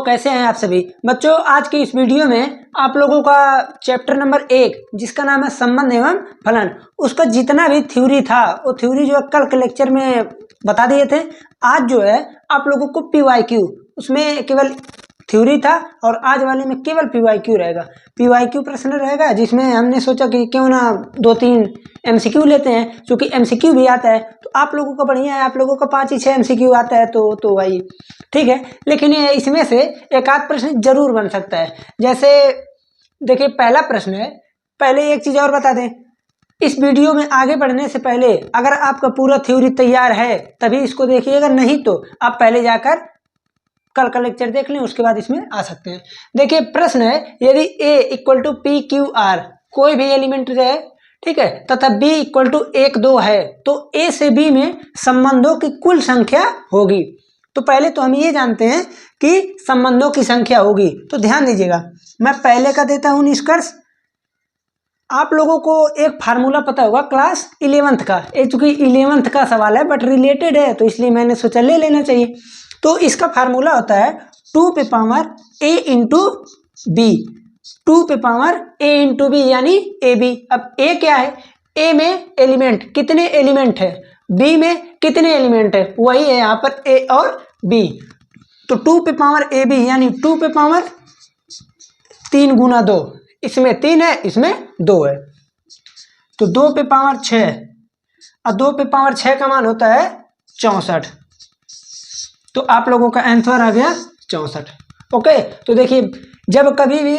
कैसे हैं आप सभी बच्चों। आज की इस वीडियो में आप लोगों का चैप्टर नंबर 1 जिसका नाम है संबंध एवं फलन, उसका जितना भी थ्योरी था वो थ्योरी जो है कल के लेक्चर में बता दिए थे। आज जो है आप लोगों को PYQ, उसमें केवल थ्योरी था और आज वाले में केवल PYQ रहेगा। PYQ प्रश्न रहेगा जिसमें हमने सोचा कि क्यों ना 2-3 MCQ लेते हैं, क्योंकि MCQ भी आता है तो आप लोगों का बढ़िया है, आप लोगों का 5 ही 6 MCQ आता है तो भाई ठीक है। लेकिन ये इसमें से एक आध प्रश्न जरूर बन सकता है। जैसे देखिए पहला प्रश्न है, पहले एक चीज और बता दें, इस वीडियो में आगे बढ़ने से पहले अगर आपका पूरा थ्योरी तैयार है तभी इसको देखिएगा, नहीं तो आप पहले जाकर कल का लेक्चर देख लें, उसके बाद इसमें आ सकते हैं। देखिए प्रश्न है, यदि A = PQR कोई भी एलिमेंट है, ठीक है, तथा B = 1, 2 है तो A से B में संबंधों की कुल संख्या होगी। तो पहले तो हम ये जानते हैं कि संबंधों की संख्या होगी, तो ध्यान दीजिएगा मैं पहले का देता हूं निष्कर्ष। आप लोगों को एक फार्मूला पता होगा क्लास 11th का, चूंकि 11th का सवाल है बट रिलेटेड है तो इसलिए मैंने सोचा ले लेना चाहिए। तो इसका फार्मूला होता है 2 पे पावर A × B, 2 पे पावर A × B यानी AB। अब A क्या है, A में एलिमेंट कितने एलिमेंट है, B में कितने एलिमेंट है, वही है यहाँ पर A और B। तो 2 पे पावर AB यानी 2 पे पावर 3 × 2, इसमें 3 है इसमें 2 है तो 2 पे पावर 6 और 2 पे पावर 6 का मान होता है 64। तो आप लोगों का आंसर आ गया 64। ओके, तो देखिए जब कभी भी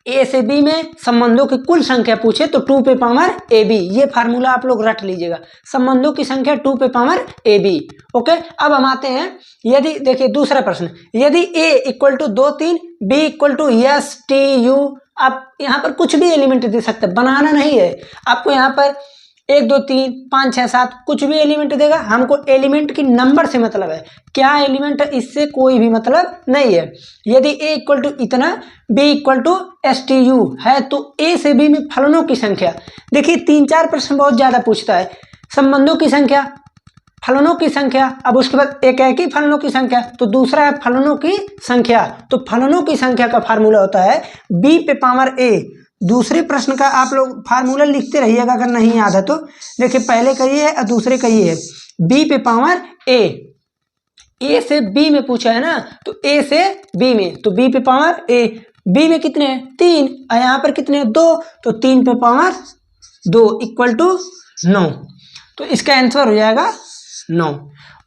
A से B में संबंधों की कुल संख्या पूछे तो 2 पे पावर AB, ये फार्मूला आप लोग रट लीजिएगा, संबंधों की संख्या 2 पे पावर AB। ओके, अब हम आते हैं, यदि देखिए दूसरा प्रश्न, यदि A = 2, 3, B = S, T, U, आप यहाँ पर कुछ भी एलिमेंट दे सकते हैं, बनाना नहीं है आपको। यहाँ पर 1, 2, 3, 5, 6, 7 कुछ भी एलिमेंट देगा, हमको एलिमेंट की नंबर से मतलब है, क्या एलिमेंट है इससे कोई भी मतलब नहीं है। यदि A = इतना, B = STU है तो A से B में फलनों की संख्या, देखिए 3-4 प्रश्न बहुत ज्यादा पूछता है, संबंधों की संख्या, फलनों की संख्या, अब उसके बाद एक ही फलनों की संख्या, तो दूसरा है फलनों की संख्या। तो फलनों की संख्या का फार्मूला होता है B पे पावर A। दूसरे प्रश्न का आप लोग फार्मूला लिखते रहिएगा अगर नहीं याद है तो। देखिए पहले का ये है और दूसरे का ये है, B पे पावर A से B में पूछा है ना, तो A से B में, तो B पे पावर A, B में कितने हैं 3 और यहाँ पर कितने हैं 2, तो 3 पे पावर 2 = 9। तो इसका आंसर हो जाएगा 9।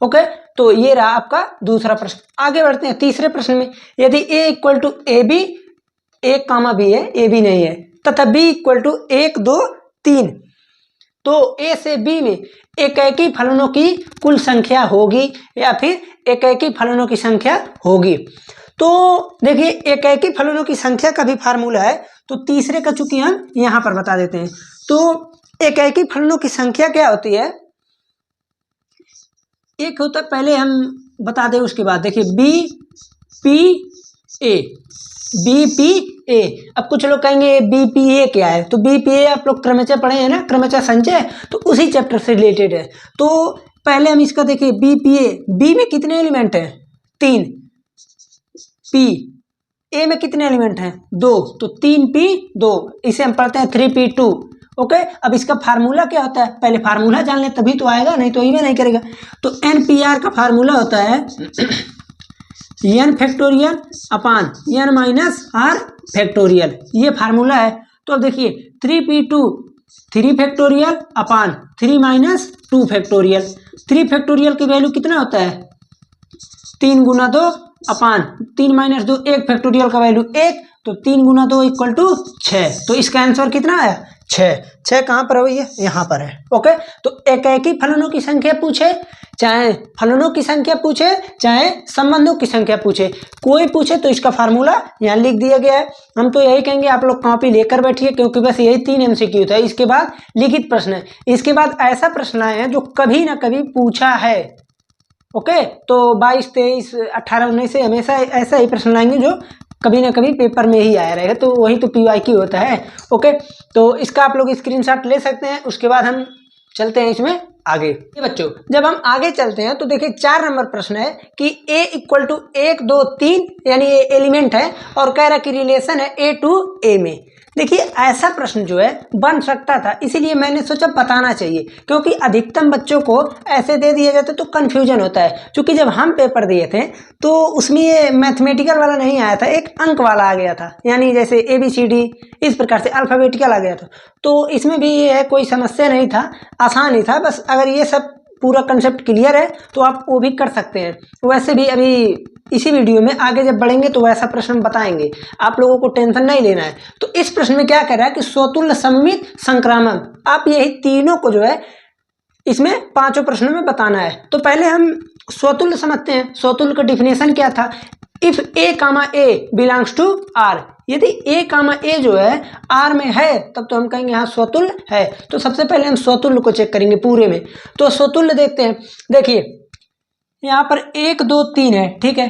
ओके, तो ये रहा आपका दूसरा प्रश्न। आगे बढ़ते हैं तीसरे प्रश्न में, यदि A = AB, 1, B है, AB नहीं है, तथा B = 1, 2, 3 तो A से B में एक ही फलनों की कुल संख्या होगी या फिर एक ही फलनों की संख्या होगी। तो देखिए एक ही फलनों की संख्या का भी फार्मूला है, तो तीसरे का चूंकि हम यहाँ पर बता देते हैं। तो एक ही फलनों की संख्या क्या होती है, एक होता है, पहले हम बता दें उसके बाद देखिए BPA। अब कुछ लोग कहेंगे BPA क्या है, तो BPA आप लोग क्रमचय पढ़े हैं ना, क्रमचय संचय, तो उसी चैप्टर से रिलेटेड है। तो पहले हम इसका देखिए BPA, B में कितने एलिमेंट हैं 3, P A में कितने एलिमेंट हैं 2, तो 3P 2, इसे हम पढ़ते हैं 3P2। ओके, अब इसका फार्मूला क्या होता है, पहले फार्मूला जान ले तभी तो आएगा, नहीं तो ये नहीं करेगा। तो NPR का फार्मूला होता है n फैक्टोरियल अपान n - r फैक्टोरियल, ये फार्मूला है। तो अब देखिए 3P2 3 फैक्टोरियल अपान 3 - 2 फैक्टोरियल, 3 फैक्टोरियल की वैल्यू कितना होता है 3 × 2 अपान 3 - 2, 1 फैक्टोरियल का वैल्यू 1, तो 3 × 2 = 6। तो इसका आंसर कितना आया 6 कहाँ पर है, यहाँ पर है। ओके, तो एक ही फलनों की संख्या पूछे, चाहे फलनों की संख्या पूछे चाहे संबंधों की संख्या पूछे, कोई पूछे तो इसका फार्मूला यहाँ लिख दिया गया है। हम तो यही कहेंगे आप लोग कॉपी लेकर बैठिए, क्योंकि बस यही 3 MCQ था। इसके बाद लिखित प्रश्न है, इसके बाद ऐसा प्रश्न आए हैं जो कभी ना कभी पूछा है। ओके, तो 22, 23, 18, 19 से हमेशा ऐसा ही प्रश्न आएंगे जो कभी ना कभी पेपर में ही आया रहेगा, तो वही तो PYQ होता है। ओके, तो इसका आप लोग स्क्रीनशॉट ले सकते हैं। उसके बाद हम चलते हैं इसमें आगे। ये बच्चों जब हम आगे चलते हैं तो देखिए 4 नंबर प्रश्न है कि a इक्वल टू 1 2 3 यानी ये एलिमेंट है और कह रहा कि रिलेशन है a टू a में। देखिए ऐसा प्रश्न जो है बन सकता था, इसीलिए मैंने सोचा बताना चाहिए, क्योंकि अधिकतम बच्चों को ऐसे दे दिए जाते तो कन्फ्यूजन होता है। क्योंकि जब हम पेपर दिए थे तो उसमें ये मैथमेटिकल वाला नहीं आया था, एक अंक वाला आ गया था, यानी जैसे ABCD इस प्रकार से अल्फ़ाबेटिकल आ गया था। तो इसमें भी ये है, कोई समस्या नहीं था, आसान ही था। बस अगर ये सब पूरा कंसेप्ट क्लियर है तो आप वो भी कर सकते हैं। वैसे भी अभी इसी वीडियो में आगे जब बढ़ेंगे तो वैसा प्रश्न बताएंगे, आप लोगों को टेंशन नहीं लेना है। तो इस प्रश्न में क्या कह रहा है कि स्वतुल्य सममित संक्रामक, आप यही तीनों को जो है इसमें 5 प्रश्नों में बताना है। तो पहले हम स्वतुल्य समझते हैं। स्वतुल्य का डिफिनेशन क्या था? If a comma a belongs to r, यदि a कामा a जो है r में है तब तो हम कहेंगे यहाँ स्वतुल्य है। तो सबसे पहले हम स्वतुल्य को चेक करेंगे पूरे में। तो स्वतुल्य देखते हैं। देखिए यहाँ पर 1 2 3 है, ठीक है,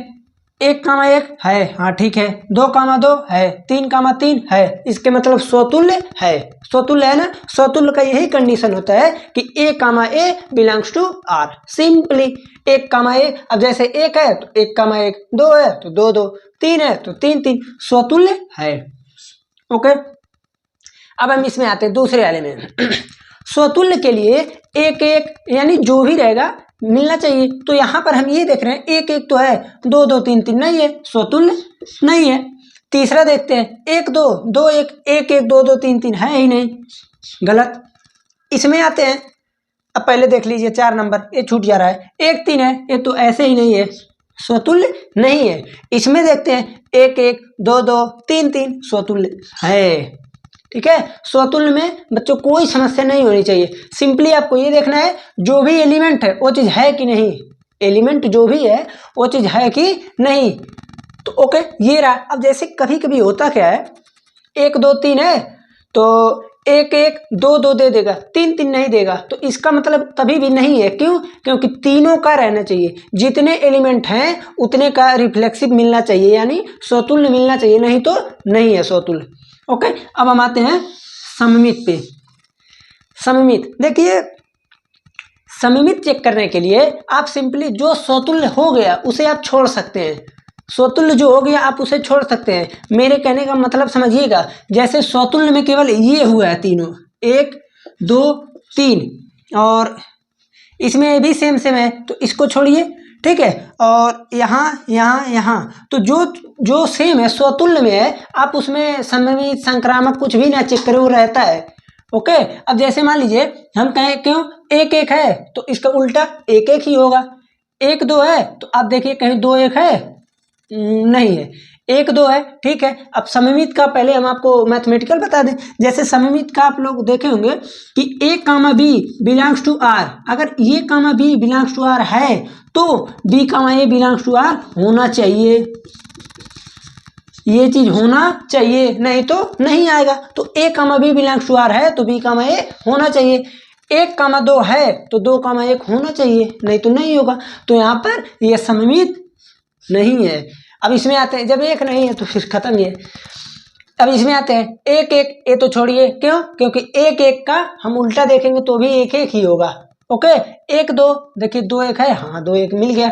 1 कामा 1 है, हाँ ठीक है, 2 कामा 2 है, 3 कामा 3 है, इसके मतलब स्वतुल्य है। स्वतुल्य है ना। स्वतुल्य का यही कंडीशन होता है कि a comma a belongs to r। Simply 1 comma a, अब जैसे 1 है तो 1 कामा 1, 2 है तो 2 2, 3 है तो 3 3, स्वतुल्य है। ओके, अब हम इसमें आते हैं दूसरे वाले में। स्वतुल्य के लिए 1 1 यानी जो भी रहेगा मिलना चाहिए। तो यहाँ पर हम ये देख रहे हैं 1 1 तो है, 2 2 3 3 नहीं है, स्वतुल्य नहीं है। तीसरा देखते हैं 1 2 2 1 1 1 2 2 3 3 है ही नहीं, गलत। इसमें आते हैं, अब पहले देख लीजिए 4 नंबर, ये छूट जा रहा है, 1 3 है, ये तो ऐसे ही नहीं है, स्वतुल्य नहीं है। इसमें देखते हैं 1 1 2 2 3 3, स्वतुल्य है। ठीक है, स्वतुल्य में बच्चों कोई समस्या नहीं होनी चाहिए। सिंपली आपको ये देखना है जो भी एलिमेंट है वो चीज है कि नहीं, एलिमेंट जो भी है वो चीज है कि नहीं। तो ओके, ये रहा। अब जैसे कभी कभी होता क्या है, 1 2 3 है तो 1 1 2 2 दे देगा, 3 3 नहीं देगा, तो इसका मतलब तभी भी नहीं है। क्यों? क्योंकि तीनों का रहना चाहिए, जितने एलिमेंट हैं उतने का रिफ्लेक्सिव मिलना चाहिए, यानी स्वतुल्य मिलना चाहिए, नहीं तो नहीं है स्वतुल्य। ओके, अब हम आते हैं सममित पे। सममित देखिए, सममित चेक करने के लिए आप सिंपली जो स्वतुल्य हो गया उसे आप छोड़ सकते हैं। स्वतुल्य जो हो गया आप उसे छोड़ सकते हैं। मेरे कहने का मतलब समझिएगा, जैसे स्वतुल्य में केवल ये हुआ है तीनों, 1 2 3, और इसमें भी सेम सेम है तो इसको छोड़िए, ठीक है। और यहाँ यहाँ यहाँ तो जो सेम है स्वतुल्य में है, आप उसमें सममित संक्रामक कुछ भी ना चेक करें, वो रहता है। ओके, अब जैसे मान लीजिए हम कहें क्यों 1 1 है तो इसका उल्टा 1 1 ही होगा। 1 2 है तो आप देखिए कहीं 2 1 है, नहीं है, 1 2 है, ठीक है। अब सममित का पहले हम आपको मैथमेटिकल बता दें। जैसे सममित का आप लोग देखे होंगे कि a comma b belongs to r, अगर ये comma b belongs to r है तो b comma a belongs to r होना चाहिए, ये चीज होना चाहिए, नहीं तो नहीं आएगा। तो a comma b belongs to r है तो b कामा a होना चाहिए। 1 कामा 2 है तो 2 कामा 1 होना चाहिए, नहीं तो नहीं होगा। तो यहाँ पर यह सममित नहीं है। अब इसमें आते हैं, जब 1 नहीं है तो फिर खत्म ही है। अब इसमें आते हैं 1 1, ये तो छोड़िए, क्यों? क्योंकि 1 1 का हम उल्टा देखेंगे तो भी 1 1 ही होगा। ओके, 1 2 देखिए 2 1 है, हाँ 2 1 मिल गया,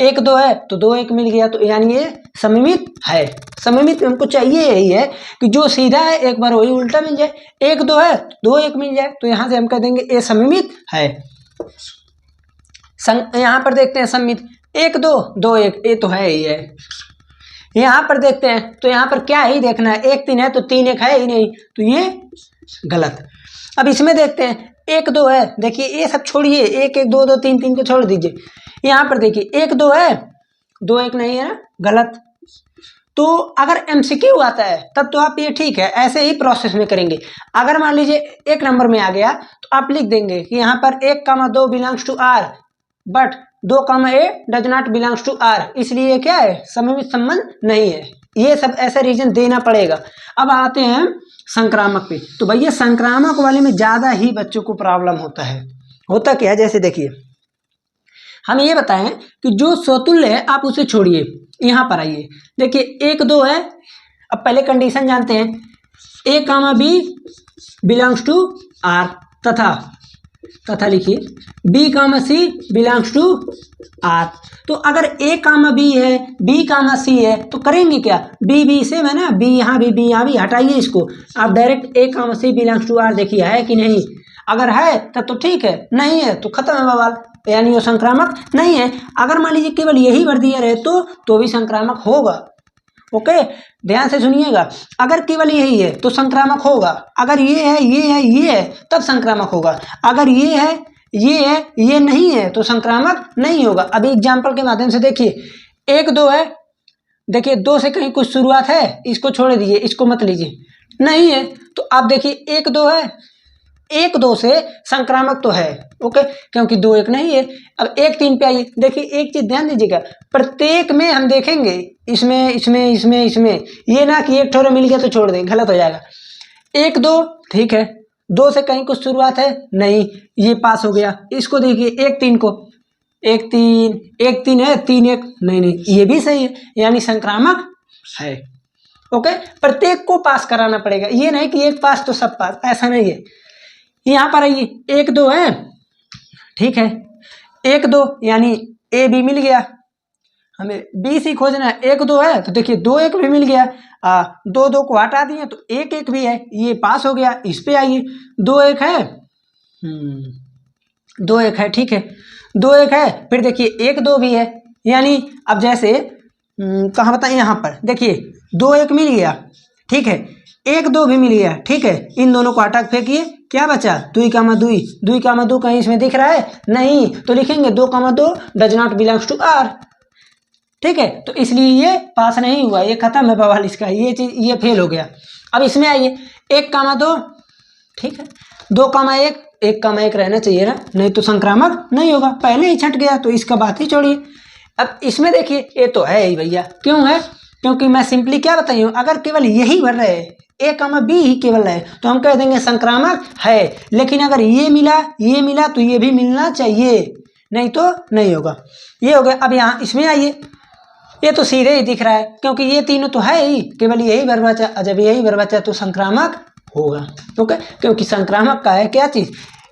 1 2 है तो 2 1 मिल गया, तो यानी ये सममित है। सममित हमको चाहिए यही है कि जो सीधा है एक बार वही उल्टा मिल जाए, 1 2 है 2 1 मिल जाए, तो यहाँ से हम कह देंगे ये सममित है। यहाँ पर देखते हैं सममित 1 2 2 1, ये तो है ही है। यहाँ पर देखते हैं तो यहाँ पर क्या ही देखना है, 1 3 है तो 3 1 है ही नहीं, तो ये गलत। अब इसमें देखते हैं 1 2 है, देखिए ये सब छोड़िए, 1 1 2 2 3 3 को छोड़ दीजिए। यहाँ पर देखिए 1 2 है 2 1 नहीं है ना, गलत। तो अगर MCQ आता है तब तो आप ये ठीक है ऐसे ही प्रोसेस में करेंगे। अगर मान लीजिए 1 नंबर में आ गया तो आप लिख देंगे कि यहाँ पर 1 comma 2 belongs to r but 2 comma a does not belongs to r, इसलिए क्या है, सममित संबंध नहीं है। ये सब ऐसा रीजन देना पड़ेगा। अब आते हैं संक्रामक पे। तो भैया संक्रामक वाले में ज़्यादा ही बच्चों को प्रॉब्लम होता है। होता क्या है, जैसे देखिए हम ये बताएं कि जो स्वतुल्य है आप उसे छोड़िए, यहाँ पर आइए, देखिए 1 2 है। अब पहले कंडीशन जानते हैं, a comma b belongs to r तथा तथा लिखिए b comma c belongs to r. तो अगर ए कामा बी है, बी कामा सी है, तो करेंगे क्या, बी बी से है ना, बी यहाँ भी यहाँ भी, हटाइए इसको, आप direct a comma c belongs to r देखिए है कि नहीं। अगर है तब तो ठीक है, नहीं है तो खत्म है बवाल, यानी वो संक्रामक नहीं है। अगर मान लीजिए केवल यही भर दिया रहे तो भी संक्रामक होगा। ओके, ध्यान से सुनिएगा, अगर केवल यही है तो संक्रामक होगा, अगर ये है ये है ये है तब संक्रामक होगा, अगर ये है ये नहीं है तो संक्रामक नहीं होगा। अभी एग्जाम्पल के माध्यम से देखिए, 1 2 है, देखिए 2 से कहीं कुछ शुरुआत है, इसको छोड़ दीजिए, इसको मत लीजिए, नहीं है तो आप देखिए 1 2 है, 1 2 से संक्रामक तो है। ओके, क्योंकि 2 1 नहीं है। अब 1 3 पे आइए, देखिए एक चीज ध्यान दीजिएगा, प्रत्येक में हम देखेंगे इसमें ये ना कि एक ठोरे मिल गया तो छोड़ दें, गलत हो जाएगा। 1 2 ठीक है, 2 से कहीं कुछ शुरुआत है, नहीं, ये पास हो गया। इसको देखिए 1 3 को, 1 3 है, 3 1 नहीं, ये भी सही है, यानी संक्रामक है। ओके, प्रत्येक को पास कराना पड़ेगा, ये नहीं कि एक पास तो सब पास, ऐसा नहीं है। यहाँ पर आइए 1 2 है, ठीक है, 1 2 यानी ए बी मिल गया, हमें बी सी खोजना है। 1 2 है तो देखिए 2 1 भी मिल गया, 2 2 को हटा दिए तो 1 1 भी है, ये पास हो गया। इस पे आइए 2 1 है, 2 1 है, ठीक है, 2 1 है, फिर देखिए 1 2 भी है, यानी अब जैसे कहाँ बताएं, यहाँ पर देखिए 2 1 मिल गया, ठीक है, 1 2 भी मिल गया, ठीक है, इन दोनों को हटा फेंकिए, क्या बचा, 2 कामा 2 कहीं इसमें दिख रहा है, नहीं, तो लिखेंगे 2 comma 2 does not belongs to r, ठीक है, तो इसलिए ये पास नहीं हुआ, ये खत्म है बवाल इसका, ये चीज ये फेल हो गया। अब इसमें आइए 1 कामा 2, ठीक है, 2 कामा 1, 1 कामा 1 रहना चाहिए ना, नहीं तो संक्रामक नहीं होगा, पहले ही छट गया तो इसका बात ही छोड़िए। अब इसमें देखिए ये तो है ही भैया, क्यों है, क्योंकि मैं सिंपली क्या बताई हूँ, अगर केवल यही भर रहे ए कामा बी ही केवल है तो हम कह देंगे संक्रामक है, लेकिन अगर ये मिला तो ये भी मिलना चाहिए, नहीं तो नहीं होगा। ये हो गया। अब यहाँ इसमें आइए, ये तो सीधे ही दिख रहा है, क्योंकि ये तीनों तो है ही, केवल यही भर बचा, जब यही भर बचा तो संक्रामक होगा। ओके, क्योंकि संक्रामक का है क्या चीज,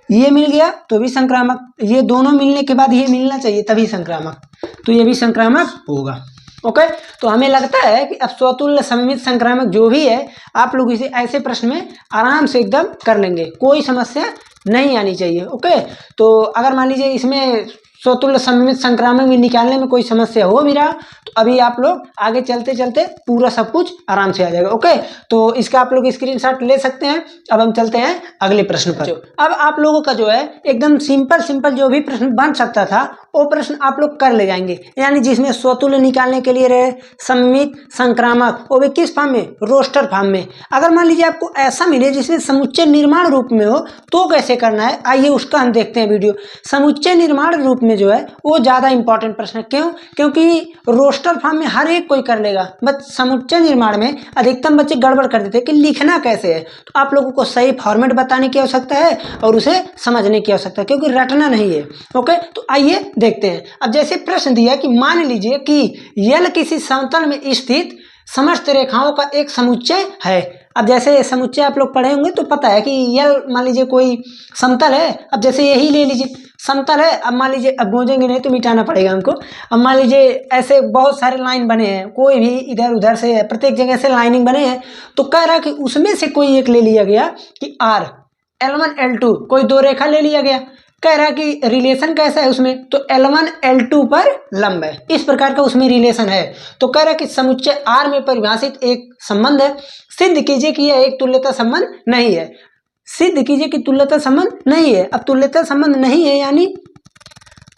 ये मिल गया तो भी संक्रामक, ये दोनों मिलने के बाद ये मिलना चाहिए तभी संक्रामक, तो ये भी संक्रामक होगा। ओके, तो हमें लगता है कि अब स्वतुल्य सममित संक्रामक जो भी है, आप लोग इसे ऐसे प्रश्न में आराम से एकदम कर लेंगे, कोई समस्या नहीं आनी चाहिए। ओके, तो अगर मान लीजिए इसमें स्वतुल्य सममित संक्रामक में निकालने में कोई समस्या हो भी रहा तो अभी आप लोग आगे चलते चलते पूरा सब कुछ आराम से आ जाएगा। ओके, तो इसका आप लोग स्क्रीनशॉट ले सकते हैं। अब हम चलते हैं अगले प्रश्न पर। अब आप लोगों का जो है एकदम सिंपल जो भी प्रश्न बन सकता था वो प्रश्न आप लोग कर ले जाएंगे, यानी जिसमें स्वतुल्य निकालने के लिए रहे सममित संक्रामक, वो भी किस फॉर्म में, रोस्टर फॉर्म में। अगर मान लीजिए आपको ऐसा मिले जिसमें समुच्चय निर्माण रूप में हो तो कैसे करना है, आइए उसका हम देखते हैं वीडियो। समुच्चय निर्माण रूप में जो है वो ज्यादा इंपॉर्टेंट प्रश्न है, क्यों, क्योंकि रोस्टर फॉर्म में हर एक कोई कर लेगा, बट समुच्चय निर्माण में अधिकतम बच्चे गड़बड़ कर देते हैं कि लिखना कैसे है। तो आप लोगों को सही फॉर्मेट बताने की आवश्यकता है और उसे समझने की आवश्यकता है, क्योंकि रटना नहीं है। ओके, तो आइए देखते हैं। अब जैसे प्रश्न दिया कि मान लीजिए कि यल किसी समतल में स्थित समस्त रेखाओं का एक समुच्चय है। अब जैसे समुच्चय आप लोग पढ़े होंगे तो पता है कि यल मान लीजिए कोई समतल है, अब जैसे यही ले लीजिए समतल है, अब मान लीजिए, अब गूंजेंगे नहीं तो मिटाना पड़ेगा हमको। अब मान लीजिए ऐसे बहुत सारे लाइन बने हैं, कोई भी इधर उधर से प्रत्येक जगह से लाइनिंग बने हैं, तो कह रहा कि उसमें से कोई एक ले लिया गया कि आर L1 L2 कोई 2 रेखा ले लिया गया, कह रहा कि रिलेशन कैसा है उसमें, तो L1 L2 पर लंब है, इस प्रकार का उसमें रिलेशन है। तो कह रहा कि समुच्चय R में परिभाषित एक संबंध है, सिद्ध कीजिए कि यह एक तुल्यता संबंध नहीं है। सिद्ध कीजिए कि तुल्यता संबंध नहीं है। अब तुल्यता संबंध नहीं है यानी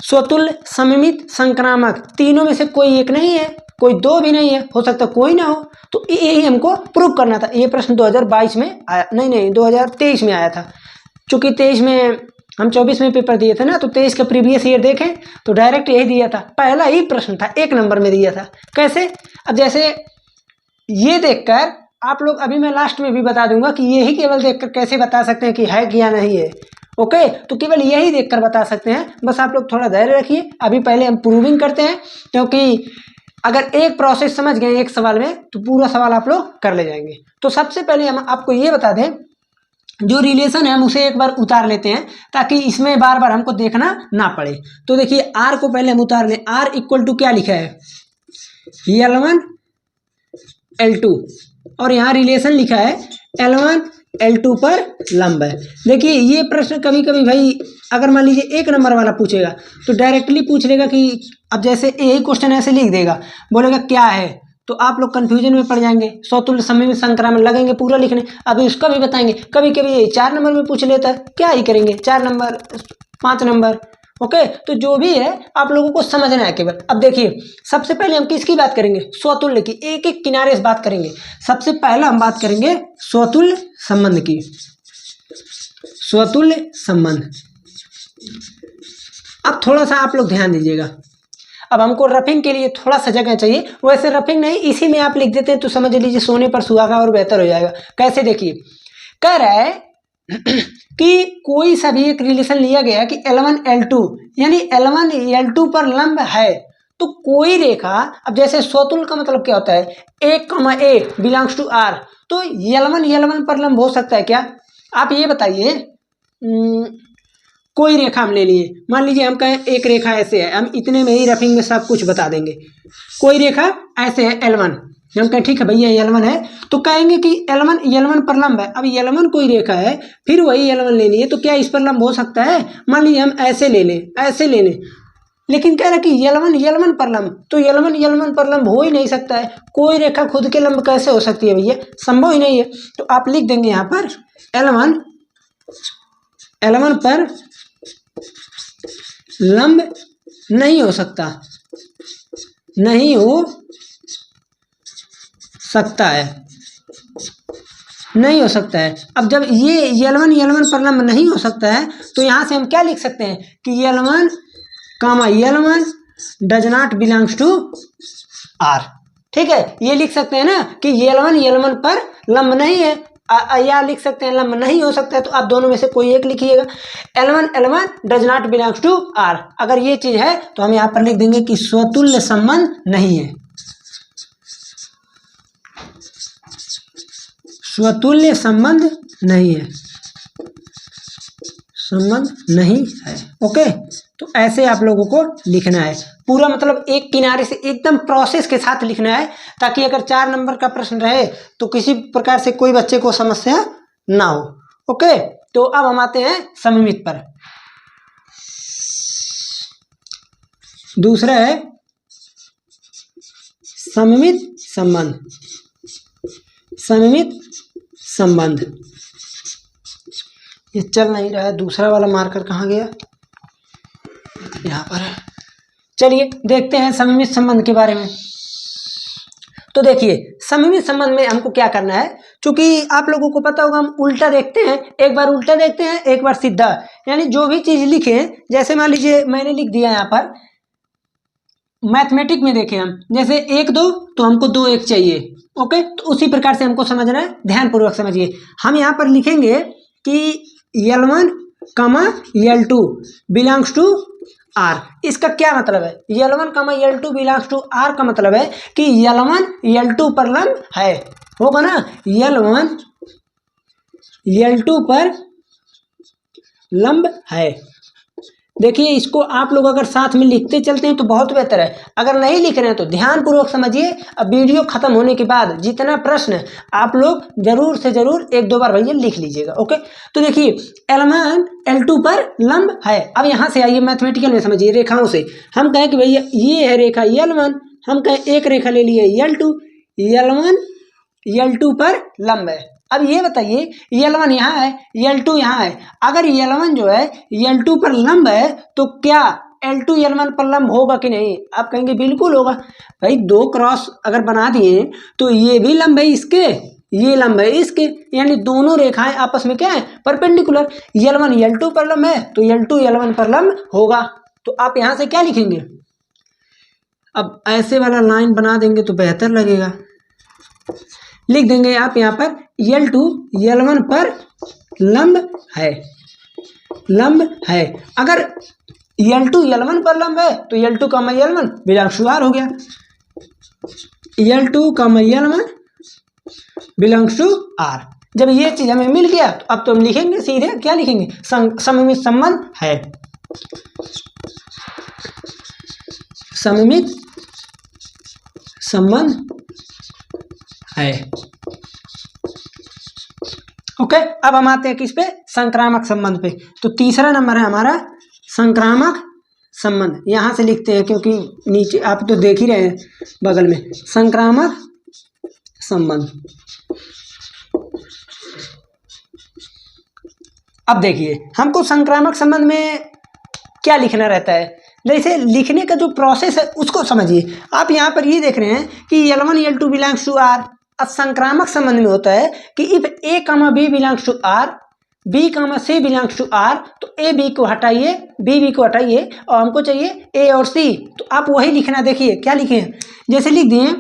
स्वतुल्य सममित संक्रामक तीनों में से कोई एक नहीं है, कोई 2 भी नहीं है, हो सकता कोई ना हो, तो यही हमको प्रूव करना था। ये प्रश्न 2022 में आया, नहीं 2023 में आया था, चूंकि 23 में हम 24 में पेपर दिए थे ना, तो 23 का प्रीवियस ईयर देखें तो डायरेक्ट यही दिया था, पहला ही प्रश्न था, 1 नंबर में दिया था। कैसे, अब जैसे ये देखकर आप लोग, अभी मैं लास्ट में भी बता दूंगा कि यही केवल देखकर कैसे बता सकते हैं कि है कि या नहीं है। ओके, तो केवल यही देखकर बता सकते हैं, बस आप लोग थोड़ा धैर्य रखिए। अभी पहले हम प्रूविंग करते हैं, क्योंकि अगर एक प्रोसेस समझ गए एक सवाल में तो पूरा सवाल आप लोग कर ले जाएंगे। तो सबसे पहले हम आपको ये बता दें जो रिलेशन है हम उसे एक बार उतार लेते हैं ताकि इसमें बार बार हमको देखना ना पड़े। तो देखिए आर को पहले हम उतार लें। आर इक्वल टू क्या लिखा है, L1 L2, और यहाँ रिलेशन लिखा है L1 L2 पर लंब है। देखिए ये प्रश्न कभी कभी भाई अगर मान लीजिए 1 नंबर वाला पूछेगा तो डायरेक्टली पूछ लेगा कि अब जैसे यही क्वेश्चन ऐसे लिख देगा, बोलेगा क्या है, तो आप लोग कंफ्यूजन में पड़ जाएंगे, स्वतुल्य सममित संक्रामण लगेंगे पूरा लिखने। अभी उसका भी बताएंगे, कभी कभी ये 4 नंबर में पूछ लेता है, क्या ही करेंगे 4 नंबर 5 नंबर। ओके, तो जो भी है आप लोगों को समझना है केवल। अब देखिए सबसे पहले हम किसकी बात करेंगे, स्वतुल्य की, एक एक किनारे से बात करेंगे। सबसे पहला हम बात करेंगे स्वतुल्य संबंध की, स्वतुल्य संबंध। अब थोड़ा सा आप लोग ध्यान दीजिएगा, अब हमको रफिंग के लिए थोड़ा सा जगह चाहिए, वैसे रफिंग नहीं इसी में आप लिख देते हैं तो समझ लीजिए सोने पर सुहागा और बेहतर हो जाएगा। कैसे, देखिए कह रहा है कि कोई सा भी एक रिलेशन लिया गया कि L1 L2 यानी L1 L2 पर लंब है, तो कोई रेखा, अब जैसे स्वतुल्य का मतलब क्या होता है, A, बिलोंग्स टू R, तो L1 पर लंब हो सकता है क्या, आप ये बताइए। कोई रेखा हम ले लिए, मान लीजिए हम कहें एक रेखा ऐसे है, हम इतने में ही रफिंग में सब कुछ बता देंगे। कोई रेखा ऐसे है L1, हम कहें ठीक है भैया L1 है, तो कहेंगे कि L1 पर लंब है। अब L1 कोई रेखा है, फिर वही L1 ले लिए, तो क्या इस पर लंब हो सकता है, मान लीजिए हम ऐसे ले लें, ऐसे ले लें, लेकिन कह रहा है कि L1 पर लंब, तो L1 पर लंब हो ही नहीं सकता है। कोई रेखा खुद के लंब कैसे हो सकती है भैया, संभव ही नहीं है। तो आप लिख देंगे यहाँ पर L1 पर लंब नहीं हो सकता, नहीं हो सकता है, नहीं हो सकता है। अब जब ये L1 पर लंब नहीं हो सकता है तो यहाँ से हम क्या लिख सकते हैं कि L1 does not belongs to R, ठीक है, ये लिख सकते हैं ना कि L1 पर लंब नहीं है, या लिख सकते हैं लंब नहीं हो सकता है, तो आप दोनों में से कोई एक लिखिएगा। L1 does not belongs to R, अगर ये चीज है तो हम यहाँ पर लिख देंगे कि स्वतुल्य संबंध नहीं है, स्वतुल्य संबंध नहीं है, संबंध नहीं है। ओके, तो ऐसे आप लोगों को लिखना है पूरा, मतलब एक किनारे से एकदम प्रोसेस के साथ लिखना है, ताकि अगर 4 नंबर का प्रश्न रहे तो किसी प्रकार से कोई बच्चे को समस्या ना हो। ओके, तो अब हम आते हैं सममित पर। दूसरा है सममित संबंध, सममित संबंध। ये चल नहीं रहा है, दूसरा वाला मार्कर कहाँ गया, यहाँ पर है। चलिए देखते हैं सममित संबंध के बारे में। तो देखिए सममित संबंध में हमको क्या करना है, क्योंकि आप लोगों को पता होगा हम उल्टा देखते हैं, एक बार उल्टा देखते हैं एक बार सीधा, यानी जो भी चीज लिखे, जैसे मान लीजिए मैंने लिख दिया यहाँ पर, मैथमेटिक में देखें हम, जैसे 1 2 तो हमको 2 1 चाहिए। ओके, तो उसी प्रकार से हमको समझना है, ध्यानपूर्वक समझिए। हम यहाँ पर लिखेंगे कि L1, L2 belongs to R। इसका क्या मतलब है, L1, L2 belongs to R का मतलब है कि L1 L2 पर लंब है, होगा ना, L1 L2 पर लंब है। देखिए इसको आप लोग अगर साथ में लिखते चलते हैं तो बहुत बेहतर है, अगर नहीं लिख रहे हैं तो ध्यानपूर्वक समझिए। अब वीडियो खत्म होने के बाद जितना प्रश्न आप लोग जरूर से जरूर 1-2 बार भैया लिख लीजिएगा। ओके, तो देखिए L1 L2 पर लंब है। अब यहाँ से आइए मैथमेटिकल में समझिए, रेखाओं से हम कहें कि भैया ये है रेखा L1, हम कहें एक रेखा ले लिए L2, L1 L2 पर लंब है। अब ये बताइए L1 यहाँ है, L2 यहाँ है, अगर L1 जो है L2 पर लंब है तो क्या L2 L1 पर लंब होगा कि नहीं, आप कहेंगे बिल्कुल होगा। भाई 2 क्रॉस अगर बना दिए तो ये भी लंब है इसके, ये लंब है इसके, यानी दोनों रेखाएं आपस में क्या है, परपेंडिकुलर। L1 L2 पर लंब है तो L2 L1 पर लंब होगा। तो आप यहाँ से क्या लिखेंगे, अब ऐसे वाला लाइन बना देंगे तो बेहतर लगेगा, लिख देंगे आप यहाँ पर L2 L1 पर लंब है, लंब है। अगर L2 L1 पर लंब है तो L2, L1 belongs to R हो गया, L2, L1 belongs to R। जब ये चीज हमें मिल गया तो अब तो हम लिखेंगे सीधे, क्या लिखेंगे, सममित संबंध है, सममित संबंध है। ओके, अब हम आते हैं किस पे, संक्रामक संबंध पे। तो तीसरा नंबर है हमारा संक्रामक संबंध। यहां से लिखते हैं क्योंकि नीचे आप तो देख ही रहे हैं बगल में, संक्रामक संबंध। अब देखिए हमको संक्रामक संबंध में क्या लिखना रहता है, जैसे लिखने का जो प्रोसेस है उसको समझिए। आप यहाँ पर ये देख रहे हैं कि L1 L2 belongs to R। अब संक्रामक संबंध में होता है कि if A, B belongs to R, B, C belongs to R, तो A B को हटाइए, B को हटाइए और हमको चाहिए A और C। तो आप वही लिखना, देखिए क्या लिखे, जैसे लिख दिए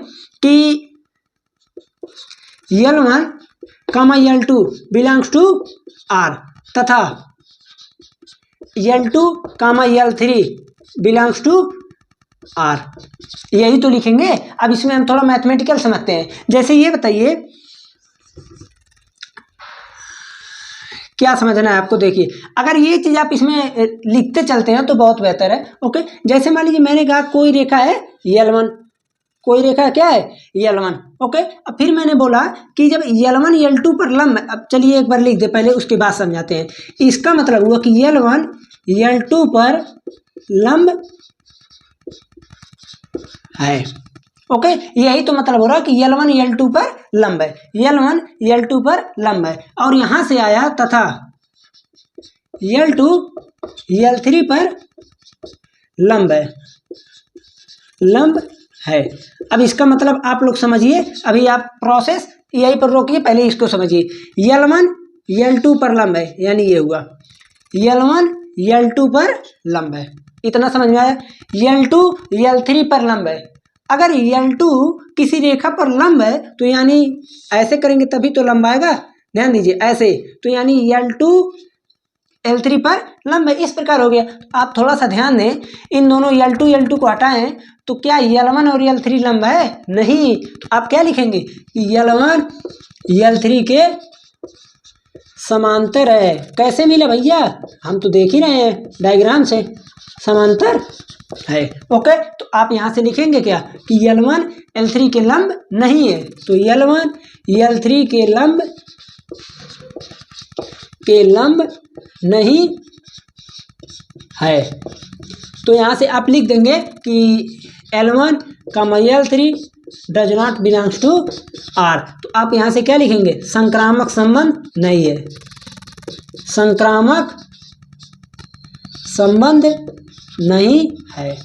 कि L1, L2 belongs to R तथा L2, L3 belongs to R, यही तो लिखेंगे। अब इसमें हम थोड़ा मैथमेटिकल समझते हैं। जैसे ये बताइए क्या समझना है आपको, देखिए अगर ये चीज आप इसमें लिखते चलते हैं तो बहुत बेहतर है। ओके, जैसे मान लीजिए मैंने कहा कोई रेखा है L1, कोई रेखा क्या है L1। ओके, अब फिर मैंने बोला कि जब L1 L2 पर लंब, अब चलिए एक बार लिख दे पहले, उसके बाद समझाते हैं। इसका मतलब हुआ कि L1 L2 पर लंब है। ओके, यही तो मतलब हो रहा है कि L1 L2 पर लंब है, L1 L2 पर लंब है। और यहां से आया तथा L2 L3 पर लंब है, लंब है। अब इसका मतलब आप लोग समझिए, अभी आप प्रोसेस यही पर रोकिए, पहले इसको समझिए। L1 L2 पर लंब है, यानी ये हुआ L1 L2 पर लंब है, इतना समझ में आया। L2 L3 पर लंब है। अगर L2 किसी रेखा पर लंब है तो यानी ऐसे करेंगे तभी तो लंब आएगा, ध्यान दीजिए ऐसे, तो यानी L2 L3 पर लंब है। इस प्रकार हो गया। आप थोड़ा सा ध्यान दें, इन दोनों L2 को हटाएं तो क्या L1 और L3 लंब है? नहीं। तो आप क्या लिखेंगे कि L1 L3 के समांतर है। कैसे मिले भैया, हम तो देख ही रहे हैं डायग्राम से, समांतर है। ओके, तो आप यहां से लिखेंगे क्या कि L1 L3 के लंब नहीं है, तो L1 L3 के लंब नहीं है। तो यहां से आप लिख देंगे कि L1, L3 does not belongs to R। तो आप यहां से क्या लिखेंगे, संक्रामक संबंध नहीं है, संक्रामक संबंध नहीं है।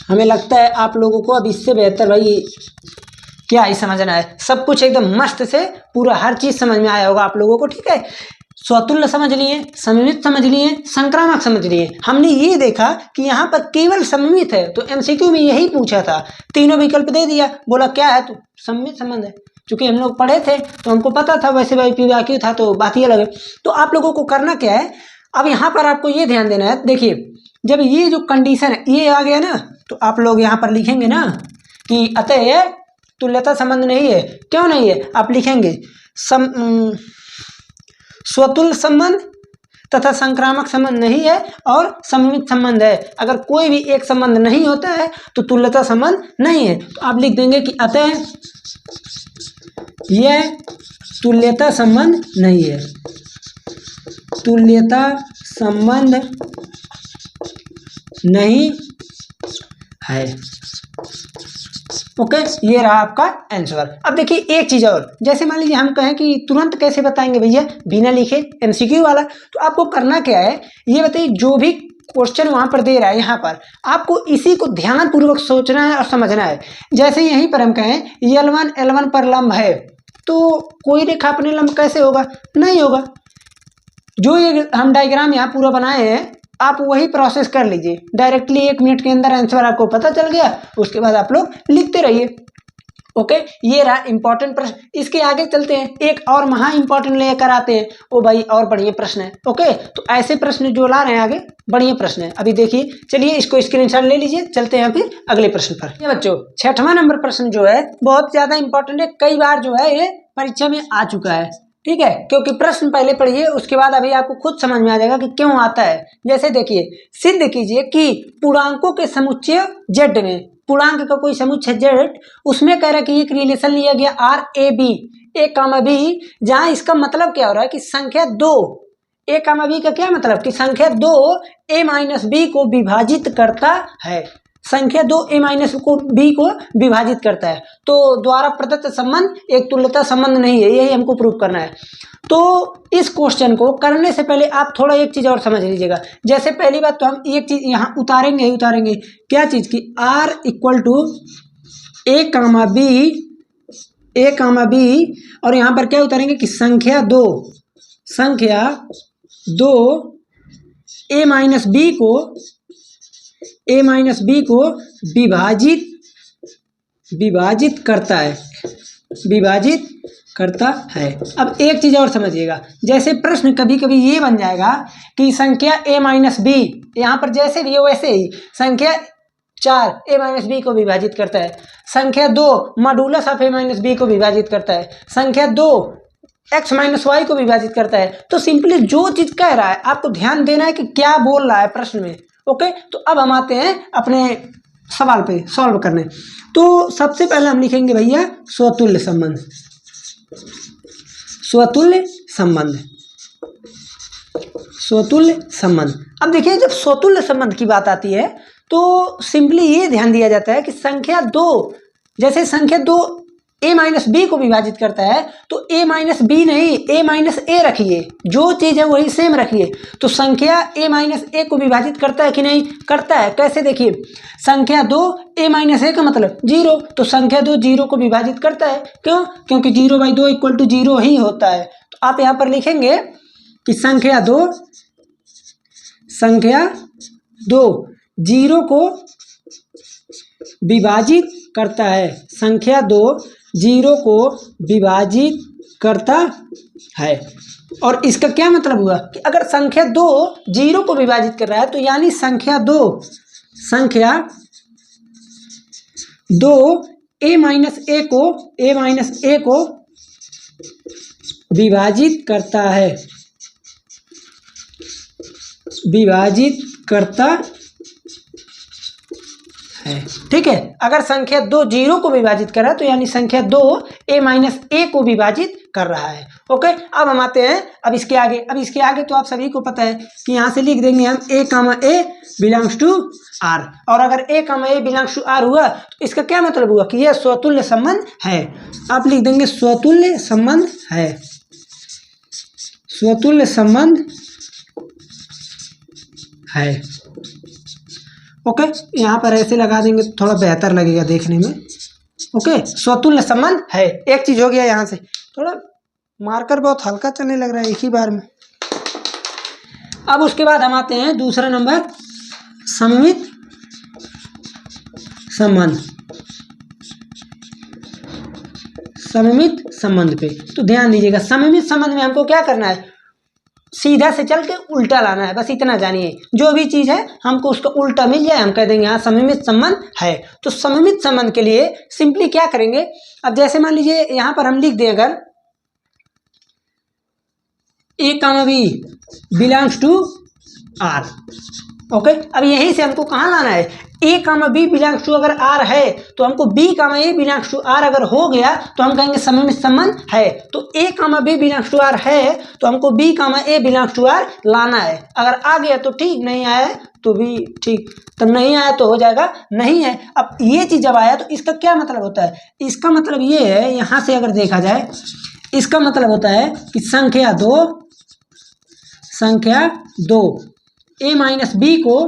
हमें लगता है आप लोगों को अब इससे बेहतर भाई क्या ही समझना है, सब कुछ एकदम मस्त से पूरा हर चीज समझ में आया होगा आप लोगों को। ठीक है, स्वतुल्य समझ लिए, सममित समझ लिए, संक्रामक समझ लिए। हमने ये देखा कि यहाँ पर केवल सममित है, तो एमसीक्यू में यही पूछा था, तीनों विकल्प दे दिया, बोला क्या है, तो सममित संबंध है। चूंकि हम लोग पढ़े थे तो हमको पता था, वैसे भाई PYQ था तो बात ही अलग है। तो आप लोगों को करना क्या है, अब यहाँ पर आपको ये ध्यान देना है। देखिए जब ये जो कंडीशन है ये आ गया ना, तो आप लोग यहाँ पर लिखेंगे ना कि अतः तुल्यता संबंध नहीं है। क्यों नहीं है, आप लिखेंगे स्वतुल्य संबंध तथा संक्रामक संबंध नहीं है और सममित संबंध है। अगर कोई भी एक संबंध नहीं होता है तो तुल्यता संबंध नहीं है। तो आप लिख देंगे कि अतः यह तुल्यता संबंध नहीं है, तुल्यता संबंध नहीं है। ओके, ये रहा आपका आंसर। अब देखिए एक चीज और, जैसे मान लीजिए हम कहें कि तुरंत कैसे बताएंगे भैया बिना लिखे, एमसीक्यू वाला। तो आपको करना क्या है ये बताइए, जो भी क्वेश्चन वहां पर दे रहा है यहाँ पर आपको इसी को ध्यान पूर्वक सोचना है और समझना है। जैसे यहीं पर हम कहें L1 L1 पर लंब है, तो कोई रेखा अपने लंब कैसे होगा, नहीं होगा। जो ये हम डायग्राम यहाँ पूरा बनाए हैं आप वही प्रोसेस कर लीजिए, डायरेक्टली 1 मिनट के अंदर आंसर आपको पता चल गया। उसके बाद आप लोग लिखते रहिए। ओके, ये रहा इंपॉर्टेंट प्रश्न। इसके आगे चलते हैं, एक और महा इंपॉर्टेंट लेकर आते हैं, ओ भाई और बढ़िया प्रश्न है। ओके, तो ऐसे प्रश्न जो ला रहे हैं आगे बढ़िया प्रश्न है। अभी देखिए, चलिए इसको स्क्रीनशॉट ले लीजिए, चलते हैं फिर अगले प्रश्न पर। ये बच्चों 6वां नंबर प्रश्न जो है बहुत ज्यादा इंपॉर्टेंट है, कई बार जो है ये परीक्षा में आ चुका है, ठीक है, क्योंकि प्रश्न पहले पढ़िए, उसके बाद अभी आपको खुद समझ में आ जाएगा कि क्यों आता है। जैसे देखिए, सिद्ध कीजिए कि पूर्णांकों के समुच्चय जेड में, पूर्णांक का कोई समुच्चय जेड, उसमें कह रहा है कि एक रिलेशन लिया गया r a b, a comma b, जहां इसका मतलब क्या हो रहा है कि संख्या 2, ए कामा बी का क्या मतलब कि संख्या 2 ए माइनस बी को विभाजित करता है, संख्या 2 ए माइनस को बी को विभाजित करता है। तो द्वारा प्रदत्त संबंध एक तुल्यता संबंध नहीं है, यही हमको प्रूव करना है। तो इस क्वेश्चन को करने से पहले आप थोड़ा एक चीज और समझ लीजिएगा। जैसे पहली बात तो हम एक चीज यहाँ उतारेंगे क्या चीज की, r equal to a comma b, और यहाँ पर क्या उतारेंगे कि संख्या 2 ए माइनस बी को विभाजित करता है। अब एक चीज और समझिएगा, जैसे प्रश्न कभी कभी ये बन जाएगा कि संख्या a माइनस बी, यहाँ पर जैसे भी है वैसे ही संख्या 4 a माइनस बी को विभाजित करता है, संख्या 2 modulus of a minus b को विभाजित करता है, संख्या 2 x माइनस वाई को विभाजित करता है। तो सिंपली जो चीज कह रहा है आपको ध्यान देना है कि क्या बोल रहा है प्रश्न में। ओके, तो अब हम आते हैं अपने सवाल पे सॉल्व करने। तो सबसे पहले हम लिखेंगे भैया स्वतुल्य संबंध। अब देखिए, जब स्वतुल्य संबंध की बात आती है तो सिंपली ये ध्यान दिया जाता है कि संख्या 2, जैसे संख्या 2 a माइनस बी को विभाजित करता है तो a माइनस बी नहीं, a माइनस ए रखिए, जो चीज है वही सेम रखिए। तो संख्या a माइनस ए को विभाजित करता है कि नहीं, करता है। कैसे, देखिए संख्या 2 a माइनस ए का मतलब 0, तो संख्या 2 0 को विभाजित करता है। क्यों, क्योंकि 0/2 इक्वल टू 0 ही होता है। तो आप यहाँ पर लिखेंगे कि संख्या 2 0 को विभाजित करता है, संख्या 2 0 को विभाजित करता है। और इसका क्या मतलब हुआ कि अगर संख्या 2 0 को विभाजित कर रहा है तो यानी संख्या 2 a माइनस ए को विभाजित करता है, ठीक है। अगर संख्या 2 0 को विभाजित कर रहा है तो यानी संख्या 2 a माइनस ए को विभाजित कर रहा है। ओके, अब हम आते हैं अब इसके आगे तो आप सभी को पता है कि यहाँ से लिख देंगे हम a बिलोंग्स टू r, और अगर a बिलोंग्स टू r हुआ तो इसका क्या मतलब हुआ कि यह स्वतुल्य संबंध है। आप लिख देंगे स्वतुल्य संबंध है। ओके, यहाँ पर ऐसे लगा देंगे तो थोड़ा बेहतर लगेगा देखने में। ओके, स्वतुल्य संबंध है, एक चीज हो गया। यहाँ से थोड़ा मार्कर बहुत हल्का चलने लग रहा है एक ही बार में। अब उसके बाद हम आते हैं दूसरा नंबर, सममित संबंध पे। तो ध्यान दीजिएगा, सममित संबंध में हमको क्या करना है, सीधा से चल के उल्टा लाना है, बस इतना जानिए। जो भी चीज है हमको उसका उल्टा मिल जाए हम कह देंगे हाँ सममित संबंध है। तो सममित संबंध के लिए सिंपली क्या करेंगे, अब जैसे मान लीजिए यहाँ पर हम लिख दें अगर a, b belongs to r। Okay, अब यहीं से हमको कहाँ लाना है, a, b बिलोंग्स टू अगर r है तो हमको b, a belongs to r अगर हो गया तो हम कहेंगे सममित संबंध है। तो a, b belongs to r है तो हमको b, a belongs to r लाना है। अगर आ गया तो ठीक, नहीं आया तो भी ठीक, तो नहीं आया तो हो जाएगा नहीं है। अब ये चीज जब आया तो इसका क्या मतलब होता है, इसका मतलब ये है, यहाँ से अगर देखा जाए इसका मतलब होता है कि संख्या 2 a माइनस बी को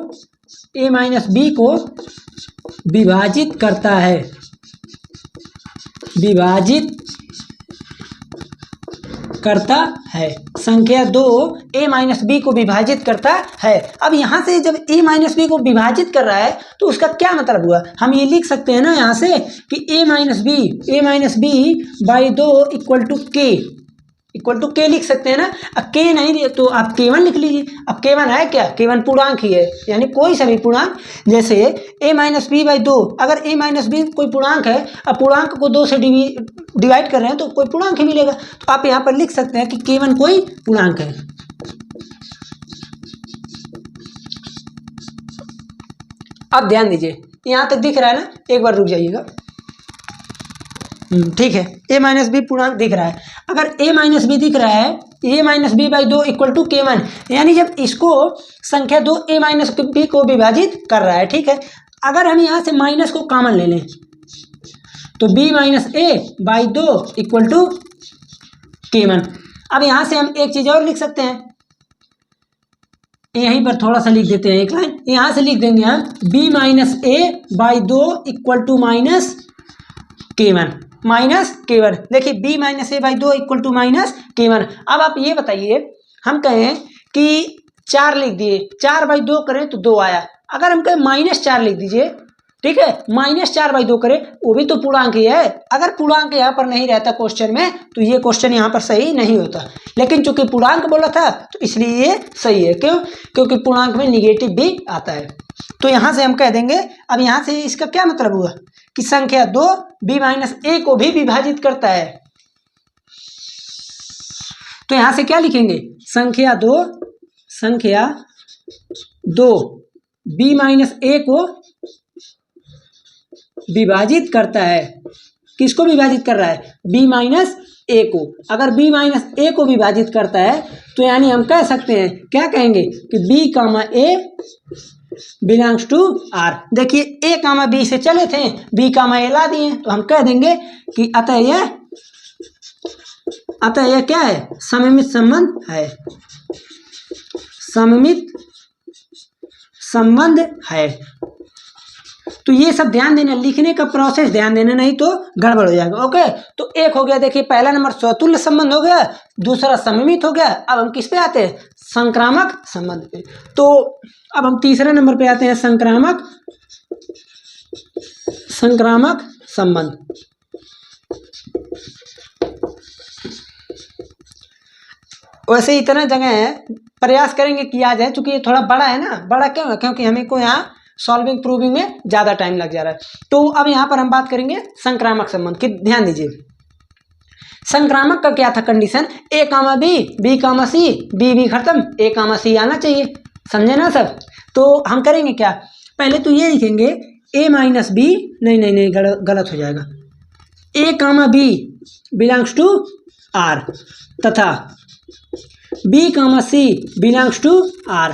विभाजित करता है, संख्या 2 a माइनस बी को विभाजित करता है। अब यहाँ से जब a माइनस बी को विभाजित कर रहा है तो उसका क्या मतलब हुआ, हम ये लिख सकते हैं ना यहाँ से कि a minus b by 2 equal to k लिख सकते हैं ना। अब के नहीं तो आप k1 लिख लीजिए। अब k1 है क्या, k1 पूर्णांक ही है, यानी कोई सा भी पूर्णांक, जैसे a माइनस बी बाई 2, अगर a माइनस बी कोई पूर्णांक है, अब पूर्णांक को 2 से डिवाइड कर रहे हैं तो कोई पूर्णांक ही मिलेगा। तो आप यहाँ पर लिख सकते हैं कि K1 कोई पूर्णांक है। अब ध्यान दीजिए, यहाँ तक दिख रहा है ना, एक बार रुक जाइएगा। ठीक है, a माइनस बी पूर्णांक दिख रहा है। अगर a माइनस बी दिख रहा है, a minus b by 2 equal to K1, यानी जब इसको संख्या 2 a माइनस बी को विभाजित कर रहा है। ठीक है, अगर हम यहाँ से माइनस को कॉमन ले लें तो b minus a by 2 equal to K1। अब यहाँ से हम एक चीज और लिख सकते हैं, यहीं पर थोड़ा सा लिख देते हैं एक लाइन, यहाँ से लिख देंगे हम b minus a by 2 equal to minus K1, minus K1। देखिए b minus a by 2 equal to minus K1। अब आप ये बताइए, हम कहें कि 4 लिख दिए, 4 बाई 2 करें तो 2 आया। अगर हम कहें माइनस 4 लिख दीजिए, ठीक है, माइनस 4 बाई 2 करें, वो भी तो पूर्णांक ही है। अगर पूर्णांक यहाँ पर नहीं रहता क्वेश्चन में तो ये क्वेश्चन यहाँ पर सही नहीं होता, लेकिन चूंकि पूर्णांक बोला था तो इसलिए ये सही है। क्यों? क्योंकि पूर्णांक में निगेटिव भी आता है। तो यहाँ से हम कह देंगे, अब यहाँ से इसका क्या मतलब हुआ कि संख्या 2 b माइनस ए को भी विभाजित करता है। तो यहां से क्या लिखेंगे, संख्या 2 b माइनस ए को विभाजित करता है। किसको विभाजित कर रहा है? b माइनस ए को। अगर b माइनस ए को विभाजित करता है तो यानी हम कह सकते हैं, क्या कहेंगे कि b comma a belongs to r. देखिए a कामा b से चले थे, b कामा ए ला दिए, तो हम कह देंगे कि अतः यह क्या है? सममित संबंध है, सममित संबंध है। तो ये सब ध्यान देना, लिखने का प्रोसेस ध्यान देना, नहीं तो गड़बड़ हो जाएगा। ओके, तो एक हो गया, देखिए पहला नंबर स्वतुल्य संबंध हो गया, दूसरा सममित हो गया। अब हम किस पे आते हैं? संक्रामक संबंध पे। तो अब हम तीसरे नंबर पे आते हैं, संक्रामक संबंध। वैसे इतना जगह है, प्रयास करेंगे कि आ जाए, चूंकि ये थोड़ा बड़ा है ना। बड़ा क्यों है? क्योंकि हमें को यहाँ सॉल्विंग प्रूविंग में ज़्यादा टाइम लग जा रहा है। तो अब यहाँ पर हम बात करेंगे संक्रामक संबंध की। ध्यान दीजिए, संक्रामक का क्या था condition? a comma b comma c, b खत्म, a कामा c आना चाहिए। समझे ना सब? तो हम करेंगे क्या, पहले तो ये लिखेंगे a माइनस बी, नहीं गलत हो जाएगा, a comma b belongs to r तथा b comma c belongs to r।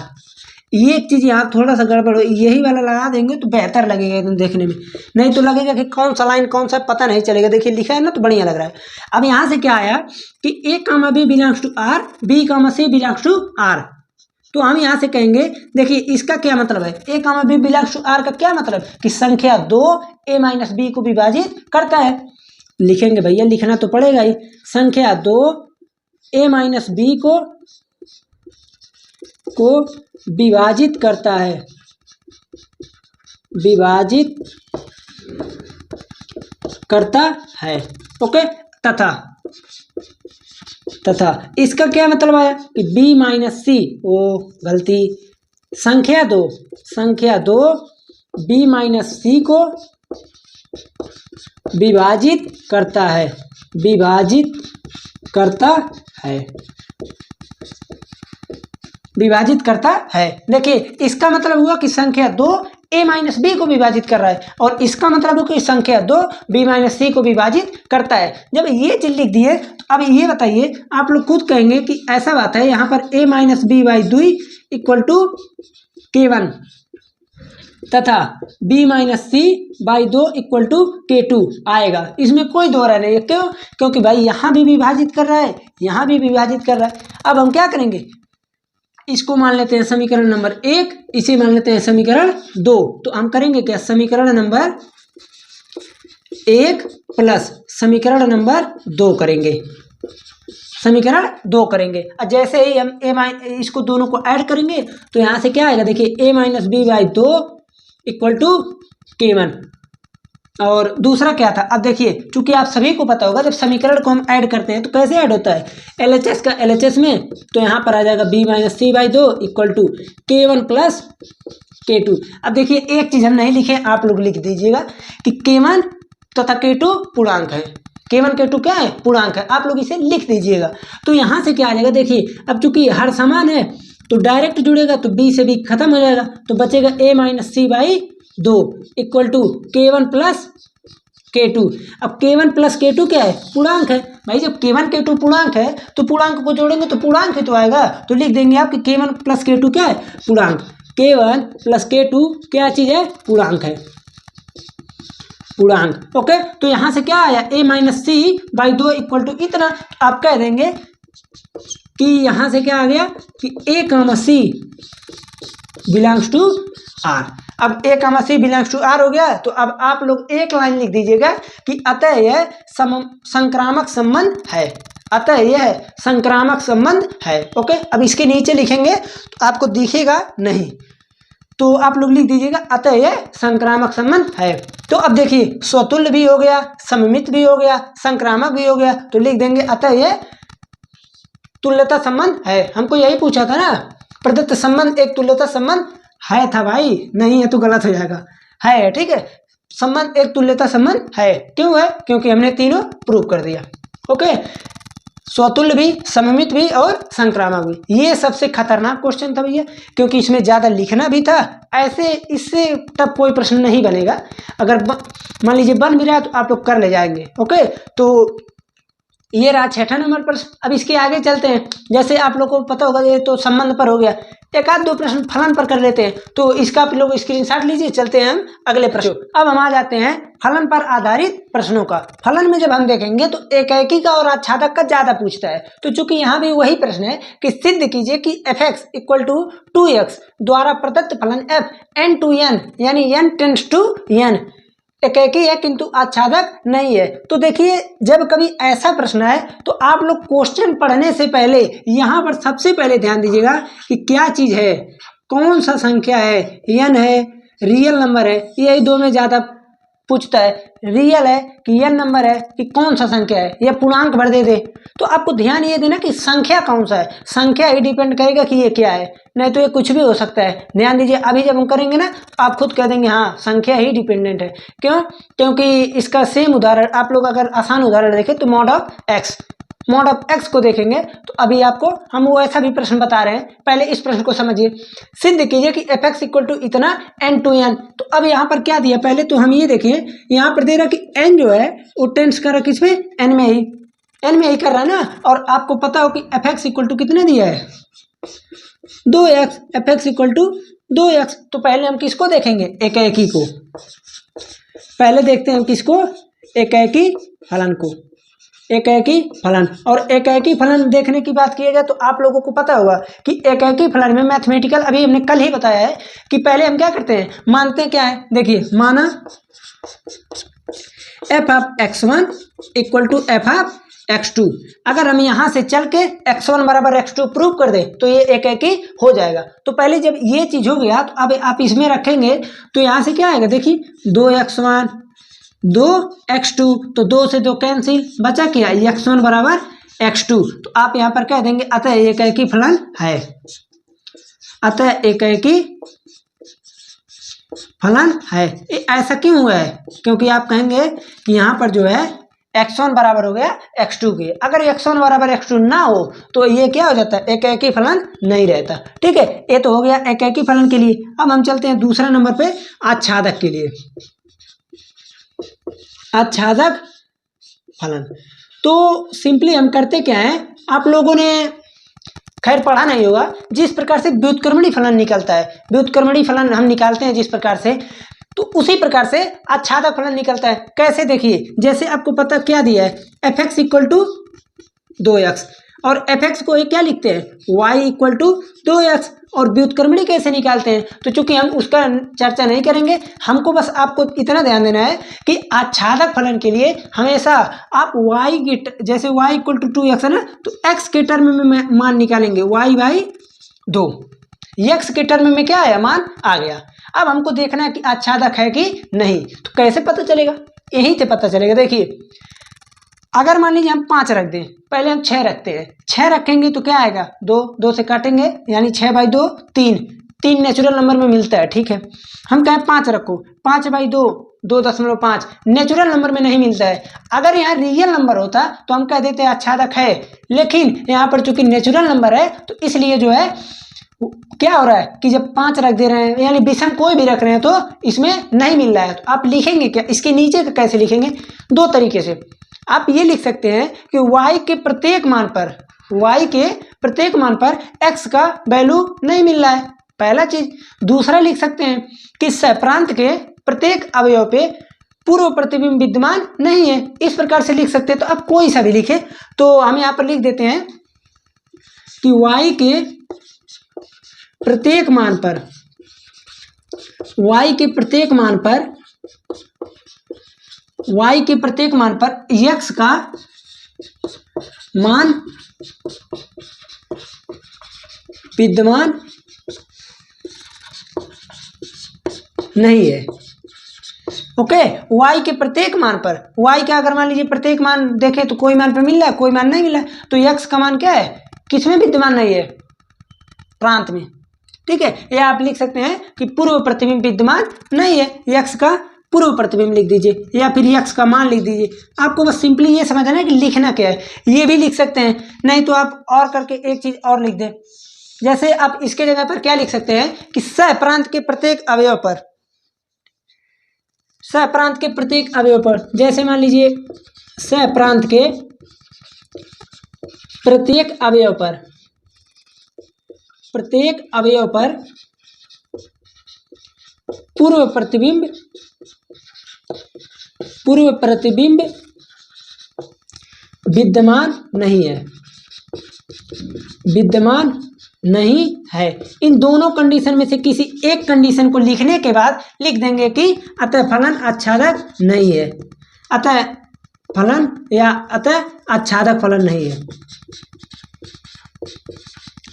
ये एक चीज़ यहाँ थोड़ा सा गड़बड़ हो, यही वाला लगा देंगे तो बेहतर लगेगा एकदम देखने में, नहीं तो लगेगा कि कौन सा लाइन कौन सा पता नहीं चलेगा। देखिए लिखा है ना तो बढ़िया लग रहा है। अब यहाँ से क्या आया कि a comma b belongs to r, b comma c belongs to r। तो हम यहाँ से कहेंगे, देखिए इसका क्या मतलब है, a comma b belongs to r का क्या मतलब कि संख्या 2 a माइनस बी को विभाजित करता है। लिखेंगे भैया, लिखना तो पड़ेगा ही, संख्या 2 a माइनस बी को विभाजित करता है, विभाजित करता है। ओके, तथा इसका क्या मतलब आया कि b माइनस सी, ओ गलती, संख्या 2 b माइनस सी को विभाजित करता है, विभाजित करता है। देखिए इसका मतलब हुआ कि संख्या 2 a माइनस बी को विभाजित कर रहा है, और इसका मतलब हुआ कि संख्या 2 b माइनस सी को विभाजित करता है। जब ये चीज लिख दिए तो अब ये बताइए, आप लोग खुद कहेंगे कि ऐसा बात है, यहाँ पर a minus b by 2 equal to K1 तथा b minus c by 2 equal to K2 आएगा। इसमें कोई दोहरा नहीं है। क्यों? क्योंकि भाई यहाँ भी विभाजित कर रहा है, यहाँ भी विभाजित कर रहा है। अब हम क्या करेंगे, इसको मान लेते हैं समीकरण नंबर 1, इसे मान लेते हैं समीकरण 2। तो हम करेंगे क्या, समीकरण नंबर 1 प्लस समीकरण नंबर 2 करेंगे, समीकरण 2 करेंगे। और जैसे ही हम इसको दोनों को ऐड करेंगे तो यहाँ से क्या आएगा, देखिए a minus b by 2 equal to K1। और दूसरा क्या था, अब देखिए चूंकि आप सभी को पता होगा जब समीकरण को हम ऐड करते हैं तो कैसे ऐड होता है, LHS का LHS में, तो यहाँ पर आ जाएगा b minus c by 2 equal to K1 plus K2। अब देखिए एक चीज़ हम नहीं लिखे, आप लोग लिख दीजिएगा कि K1 तथा K2 पूर्णांक है, K1 K2 क्या है, पूर्णांक है। आप लोग इसे लिख दीजिएगा। तो यहाँ से क्या आ जाएगा, देखिए अब चूंकि हर समान है तो डायरेक्ट जुड़ेगा तो b से b खत्म हो जाएगा, तो बचेगा a minus c by 2 equal to K1 plus K2। अब K1 प्लस K2 क्या है, पूर्णांक है भाई। जब K1 K2 पूर्णांक है तो पूर्णांक को जोड़ेंगे तो पूर्णांक ही तो आएगा, तो लिख देंगे आप कि K1 प्लस K2 क्या है, पूर्णांक। K1 प्लस K2 क्या चीज है, पूर्णांक है, पूर्णांक। ओके, तो यहां से क्या आया, a minus c by 2 equal to इतना। आप कह देंगे कि यहां से क्या आ गया कि a comma c belongs to r. अब a comma c belongs to r हो गया। तो अब आप लोग एक लाइन लिख दीजिएगा कि अतः यह संक्रामक संबंध है, अतः यह संक्रामक संबंध है। ओके, अब इसके नीचे लिखेंगे तो आपको दिखेगा नहीं, तो आप लोग लिख दीजिएगा अतः यह संक्रामक संबंध है। तो अब देखिए स्वतुल्य भी हो गया, सममित भी हो गया, संक्रामक भी हो गया, तो लिख देंगे अतः यह तुल्यता संबंध है। हमको यही पूछा था ना, प्रदत्त संबंध एक तुल्यता संबंध है था भाई, नहीं है तो गलत हो जाएगा, है, ठीक है। संबंध एक तुल्यता संबंध है, क्यों है, क्योंकि हमने तीनों प्रूव कर दिया। ओके, स्वतुल्य भी, सममित भी और संक्रामक भी। ये सबसे खतरनाक क्वेश्चन था भैया, क्योंकि इसमें ज़्यादा लिखना भी था। ऐसे इससे तब कोई प्रश्न नहीं बनेगा, अगर मान लीजिए बन भी रहा तो आप लोग कर ले जाएंगे। ओके, तो ये रहा 6ठा नंबर प्रश्न। अब इसके आगे चलते हैं। जैसे आप लोग को पता होगा, ये तो संबंध पर हो गया, एक आध दो प्रश्न फलन पर कर लेते हैं, तो इसका आप लोग स्क्रीनशॉट लीजिए। चलते हैं हम अगले प्रश्न। अब हम आ जाते हैं फलन पर आधारित प्रश्नों का। फलन में जब हम देखेंगे तो एकाएकी का और आच्छादक का ज्यादा पूछता है। तो चूंकि यहाँ भी वही प्रश्न है कि सिद्ध कीजिए कि f(x) इक्वल टू 2x द्वारा प्रदत्त फलन f n to n यानी n टेंड्स टू n एकाएकी है किंतु आच्छादक नहीं है। तो देखिए जब कभी ऐसा प्रश्न है तो आप लोग क्वेश्चन पढ़ने से पहले यहाँ पर सबसे पहले ध्यान दीजिएगा कि क्या चीज है, कौन सा संख्या है, n है, रियल नंबर है, यही दो में ज्यादा पूछता है, रियल है कि n नंबर है कि कौन सा संख्या है, या पूर्णांक भर दे दे। तो आपको ध्यान ये देना कि संख्या कौन सा है, संख्या ही डिपेंड करेगा कि ये क्या है, नहीं तो ये कुछ भी हो सकता है। ध्यान दीजिए, अभी जब हम करेंगे ना आप खुद कह देंगे हाँ संख्या ही डिपेंडेंट है। क्यों, क्योंकि इसका सेम उदाहरण आप लोग अगर आसान उदाहरण देखें तो मॉड ऑफ एक्स को देखेंगे तो अभी आपको हम वो ऐसा भी प्रश्न बता रहे हैं। पहले इस प्रश्न को समझिए, सिद्ध कीजिए कि f(x) इक्वल टू इतना n to n। तो अब यहाँ पर क्या दिया, पहले तो हम ये देखें, यहाँ पर दे रहा कि n जो है वो टेंस कर रहा किसमें, n में ही कर रहा है ना। और आपको पता हो कि f(x) इक्वल टू कितना दिया है, 2x, f(x) equal to 2x। तो पहले हम किसको देखेंगे, एकाएकी को। पहले देखते हैं हम किसको, एकाएकी फलन को, एकाएकी फलन। और एकाएकी फलन देखने की बात किया जाए तो आप लोगों को पता होगा कि एकाएकी फलन में मैथमेटिकल, अभी हमने कल ही बताया है कि पहले हम क्या करते हैं, मानते हैं क्या है, देखिए माना f(x1) इक्वल टू f(x2)। अगर हम यहाँ से चल के x1 बराबर x2 प्रूव कर दे तो ये एकाएकी हो जाएगा। तो पहले जब ये चीज हो गया तो अब आप इसमें रखेंगे तो यहाँ से क्या आएगा, देखिए 2x1 2x2, तो 2 से 2 कैंसिल, बचा क्या, x1 बराबर x2। तो आप यहाँ पर कह देंगे अतः एकाएकी फलन है, अतः एकाएकी फलन है। ऐसा क्यों हुआ है, क्योंकि आप कहेंगे कि यहाँ पर जो है x1 बराबर हो गया x2 के। अगर x1 बराबर x2 ना हो तो ये क्या हो जाता है, एकाएकी फलन नहीं रहता। ठीक है, ये तो हो गया एकाएकी फलन के लिए। अब हम चलते हैं दूसरा नंबर पे आच्छादक के लिए, आच्छादक फलन। तो सिंपली हम करते क्या है, आप लोगों ने खैर पढ़ा नहीं होगा, जिस प्रकार से व्युत्क्रमणी फलन निकलता है, व्युत्क्रमणी फलन हम निकालते हैं जिस प्रकार से, तो उसी प्रकार से आच्छादक फलन निकलता है। कैसे, देखिए जैसे आपको पता क्या दिया है, f(x) इक्वल टू 2x, और f(x) को क्या लिखते हैं, y इक्वल टू 2x। और व्युत्क्रमणी कैसे निकालते हैं, तो चूंकि हम उसका चर्चा नहीं करेंगे, हमको बस आपको इतना ध्यान देना है कि आच्छादक फलन के लिए हमेशा आप y की, जैसे y इक्वल टू 2x है ना, तो x के टर्म में मान निकालेंगे y बाई 2, x के टर्म में क्या आया, मान आ गया। अब हमको देखना है कि आच्छादक है कि नहीं, तो कैसे पता चलेगा, यहीं से पता चलेगा। देखिए अगर मान लीजिए हम 5 रख दें, पहले हम 6 रखते हैं, 6 रखेंगे तो क्या आएगा, 2 से काटेंगे यानी 6 बाई 2 3, 3 नेचुरल नंबर में मिलता है, ठीक है। हम कहें 5 रखो, 5/2 2.5 नेचुरल नंबर में नहीं मिलता है। अगर यहाँ रियल नंबर होता तो हम कह देते हैं आच्छादक है, लेकिन यहाँ पर चूंकि नेचुरल नंबर है तो इसलिए जो है क्या हो रहा है कि जब 5 रख दे रहे हैं यानी विषम कोई भी रख रहे हैं तो इसमें नहीं मिल रहा है। तो आप लिखेंगे क्या, इसके नीचे का कैसे लिखेंगे, 2 तरीके से। आप ये लिख सकते हैं कि y के प्रत्येक मान पर x का वैल्यू नहीं मिल रहा है, पहला चीज। दूसरा लिख सकते हैं कि सहप्रांत के प्रत्येक अवयव पे पूर्व प्रतिबिंब विद्यमान नहीं है, इस प्रकार से लिख सकते हैं। तो आप कोई सा भी लिखे, तो हम यहाँ पर लिख देते हैं कि y के प्रत्येक मान पर x का मान विद्यमान नहीं है। ओके, y के प्रत्येक मान पर, y का अगर मान लीजिए प्रत्येक मान देखें तो कोई मान पे मिल रहा है, कोई मान नहीं मिला है, तो x का मान क्या है, किसमें विद्यमान नहीं है, प्रांत में, ठीक है। या आप लिख सकते हैं कि पूर्व प्रतिबिंब विद्यमान नहीं है, x का पूर्व प्रतिबिंब लिख दीजिए, या फिर x का मान लिख दीजिए। आपको बस सिंपली ये समझना है कि लिखना क्या है, ये भी लिख सकते हैं, नहीं तो आप और करके एक चीज और लिख दें। जैसे आप इसके जगह पर क्या लिख सकते हैं कि सहप्रांत के प्रत्येक अवयव पर, जैसे मान लीजिए सहप्रांत के प्रत्येक अवयव पर पूर्व प्रतिबिंब विद्यमान नहीं है। इन दोनों कंडीशन में से किसी एक कंडीशन को लिखने के बाद लिख देंगे कि अतः फलन आच्छादक नहीं है, अतः आच्छादक फलन नहीं है,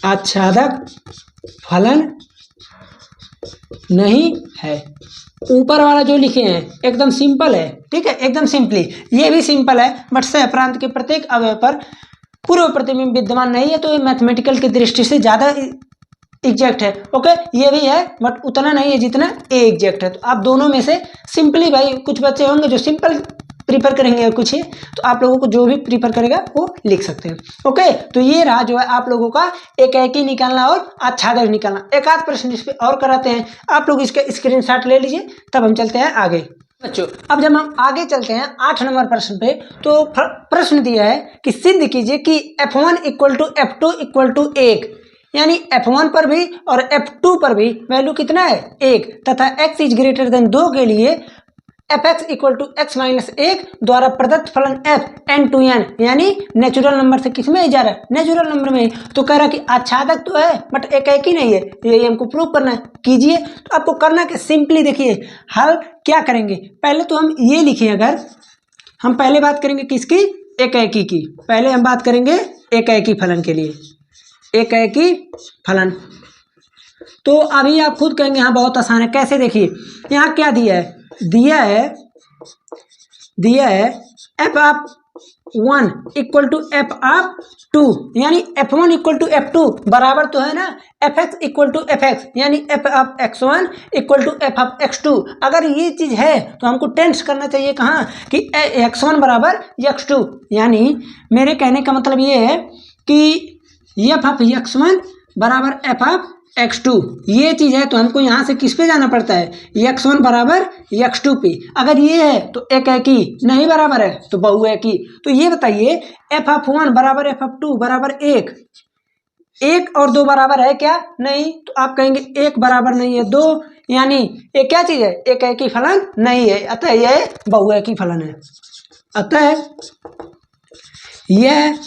आच्छादक फलन नहीं है। ऊपर वाला जो लिखे हैं एकदम सिंपल है, ठीक है, एकदम सिंपली, ये भी सिंपल है, बट सहप्रांत के प्रत्येक अवयव पर पूर्व प्रतिबिंब विद्यमान नहीं है, तो ये मैथमेटिकल की दृष्टि से ज्यादा एग्जैक्ट है। ओके, ये भी है बट उतना नहीं है जितना ए एग्जैक्ट है। तो आप दोनों में से सिंपली, भाई कुछ बच्चे होंगे जो सिंपल प्रीफर करेंगे और कुछ है, तो आप लोगों को जो भी प्रीफर करेगा वो लिख सकते हैं। ओके, तो ये रहा जो है आप लोगों का एकाएकी निकालना और आच्छादक निकालना। एक आध प्रश्न इस पे और कराते हैं, आप लोग इसका स्क्रीनशॉट ले लीजिए, तब हम चलते हैं आगे। बच्चों, अब जब हम आगे चलते हैं 8 नंबर प्रश्न पे, तो प्रश्न दिया है कि सिद्ध कीजिए कि f1 = f2 = 1, यानी f1 पर भी और f2 पर भी वैल्यू कितना है, 1, तथा x > 2 के लिए fx = x - 1 द्वारा प्रदत्त फलन f n/n, यानी नेचुरल नंबर से किसमें जा रहा है, नेचुरल नंबर में। तो कह रहा है कि आच्छादक तो है बट एकाएकी नहीं है, यही हमको प्रूव करना है। कीजिए, तो आपको करना क्या, सिंपली देखिए हल क्या करेंगे। पहले तो हम ये लिखें, अगर हम पहले बात करेंगे किसकी, एकाएकी की, पहले हम बात करेंगे एकाएकी फलन के लिए, एकाएकी फलन। तो अभी आप खुद कहेंगे हाँ बहुत आसान है, कैसे, देखिए यहाँ क्या दिया है, दिया है f(1) = f(2), यानी f1 = f2 बराबर तो है ना fx = fx, यानी f(x1) = f(x2). अगर ये चीज है तो हमको टेंस करना चाहिए कहाँ, कि x1 = x2, यानी मेरे कहने का मतलब ये है कि f(x1) = f(x2), ये चीज है। तो हमको यहाँ से किस पे जाना पड़ता है, x1 = x2 पे। अगर ये है तो एकाएकी, नहीं बराबर है तो बहुएकी। तो ये बताइए f(1) = f(2) = 1, 1 और 2 बराबर है क्या, नहीं। तो आप कहेंगे 1 बराबर नहीं है 2, यानी ये क्या चीज है, एकाएकी फलन नहीं है, अतः यह बहुएकी फलन है। अतः यह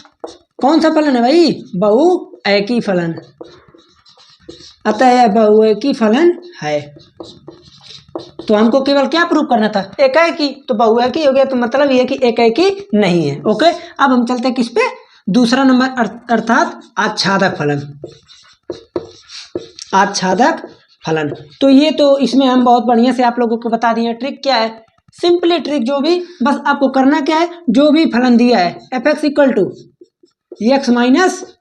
कौन सा फलन है भाई, बहुएकी फलन, अतः यह बहुएकी फलन है। तो हमको केवल क्या प्रूव करना था, एकाएकी, तो बहुएकी हो गया, तो मतलब ये कि एकाएकी नहीं है। ओके, अब हम चलते हैं किस पे, दूसरा नंबर, अर्थात आच्छादक फलन, आच्छादक फलन। तो ये तो इसमें हम बहुत बढ़िया से आप लोगों को बता दिए। ट्रिक क्या है, सिंपली ट्रिक, जो भी बस आपको करना क्या है, जो भी फलन दिया है fx = x -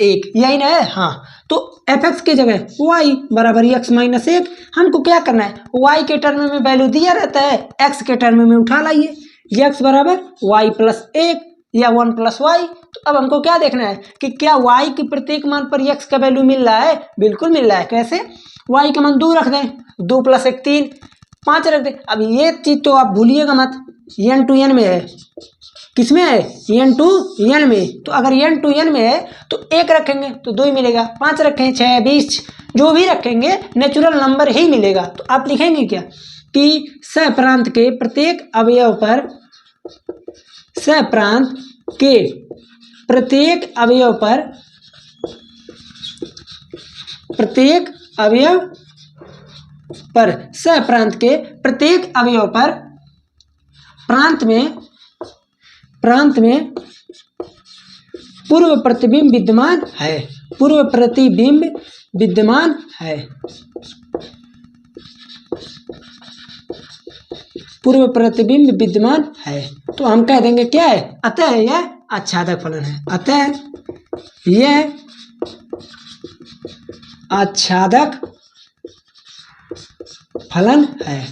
1, यही ना है, हाँ। तो एफ एक्स की जगह वाई बराबर एक्स माइनस एक। हमको क्या करना है, वाई के टर्म में वैल्यू दिया रहता है, एक्स के टर्म में उठा लाइए, एक्स बराबर वाई प्लस एक या वन प्लस वाई। तो अब हमको क्या देखना है कि क्या वाई की प्रत्येक मान पर एक्स का वैल्यू मिल रहा है, बिल्कुल मिल रहा है। कैसे, वाई का मान 2 रख दें, 2 प्लस 1 3, 5 रख दें। अब ये चीज तो आप भूलिएगा मत, एन टू एन में है, किसमें है, एन टू एन में। तो अगर एन टू एन में है तो 1 रखेंगे तो 2 ही मिलेगा, 5 रखें 6 20 जो भी रखेंगे नेचुरल नंबर ही मिलेगा। तो आप लिखेंगे क्या कि सहप्रांत के प्रत्येक अवयव पर, सहप्रांत के प्रत्येक अवयव पर, प्रत्येक अवयव पर, सहप्रांत के प्रत्येक अवयव पर प्रांत में पूर्व प्रतिबिंब विद्यमान है, पूर्व प्रतिबिंब विद्यमान है, पूर्व प्रतिबिंब विद्यमान है। तो हम कह देंगे क्या है, अतः यह आच्छादक फलन है, अतः यह आच्छादक फलन है।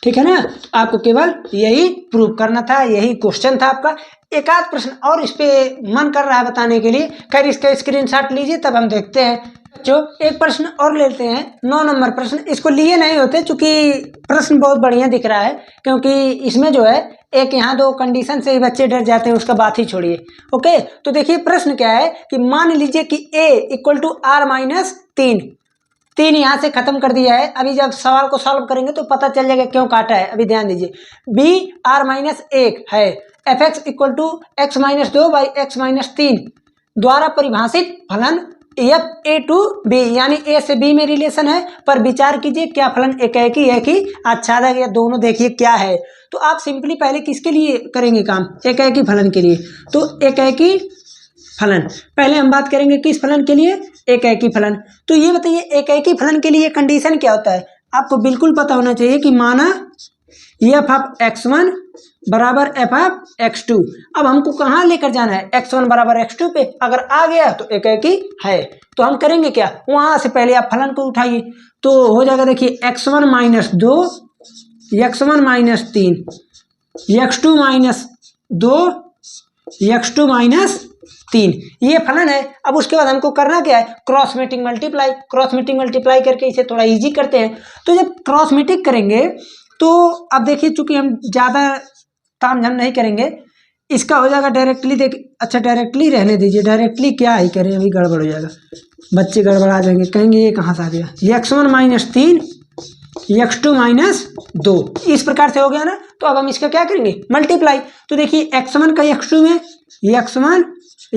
ठीक है ना, आपको केवल यही प्रूव करना था, यही क्वेश्चन था आपका। एक आध प्रश्न और इस पे मन कर रहा है बताने के लिए, खैर इसका स्क्रीनशॉट लीजिए तब हम देखते हैं। जो एक प्रश्न और लेते हैं, 9 नंबर प्रश्न। इसको लिए नहीं होते चूंकि प्रश्न बहुत बढ़िया दिख रहा है, क्योंकि इसमें जो है एक यहाँ 2 कंडीशन से ही बच्चे डर जाते हैं, उसका बात ही छोड़िए। ओके, तो देखिए प्रश्न क्या है कि मान लीजिए कि a equal to r minus 3 यहाँ से खत्म कर दिया है। अभी जब सवाल को सॉल्व करेंगे तो पता चल जाएगा क्यों काटा है। अभी ध्यान दीजिए, b r माइनस 1 है, f x equal to x minus 2 by x minus 3 द्वारा परिभाषित फलन एफ ए टू बी, यानी ए से बी में रिलेशन है। पर विचार कीजिए क्या फलन एकाएकी है कि आच्छादक, या दोनों देखिए क्या है। तो आप सिंपली पहले किसके लिए करेंगे काम, एकाएकी फलन के लिए। तो एकाएकी फलन पहले हम बात करेंगे किस फलन के लिए, एकाएकी फलन। तो ये बताइए एकाएकी फलन के लिए कंडीशन क्या होता है, आपको बिल्कुल पता होना चाहिए कि माना एफ ऑफ x1 बराबर एफ ऑफ x2। अब हमको कहाँ लेकर जाना है, x1 बराबर x2 पे। अगर आ गया तो एकाएकी है। तो हम करेंगे क्या, वहां से पहले आप फलन को उठाइए। तो हो जाएगा देखिए x1 minus 2, x1 minus 3, x2 minus 2, x2 minus 3, ये फलन है। अब उसके बाद हमको करना क्या है, cross mating multiply, cross mating multiply करके इसे थोड़ा इजी करते हैं। तो जब क्रॉस मेटिंग करेंगे तो अब देखिए चूंकि हम ज़्यादा तामझाम नहीं करेंगे, इसका हो जाएगा डायरेक्टली। देख अच्छा डायरेक्टली रहने दीजिए, डायरेक्टली क्या ही करें, अभी गड़बड़ हो जाएगा, बच्चे गड़बड़ा जाएंगे, कहेंगे ये कहाँ से आ गया, x1 माइनस 3, x2 माइनस 2, इस प्रकार से हो गया ना। तो अब हम इसका क्या करेंगे, मल्टीप्लाई। तो देखिए x1 का x2 में x1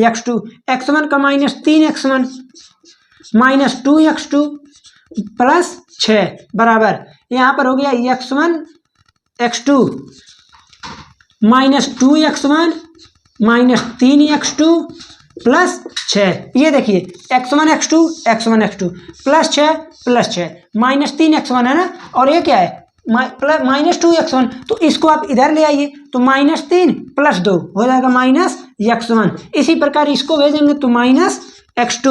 x2, x1 का minus 3x1 minus 2x2 plus 6 बराबर यहाँ पर हो गया x1 x2 minus 2x1 minus 3x2 plus 6। ये देखिए x1 x2 plus 6 minus 3x1 है ना, और ये क्या है माइनस 2x1। तो इसको आप इधर ले आइए, तो माइनस 3 प्लस 2 हो जाएगा माइनस x1। इसी प्रकार इसको भेजेंगे तो माइनस x2,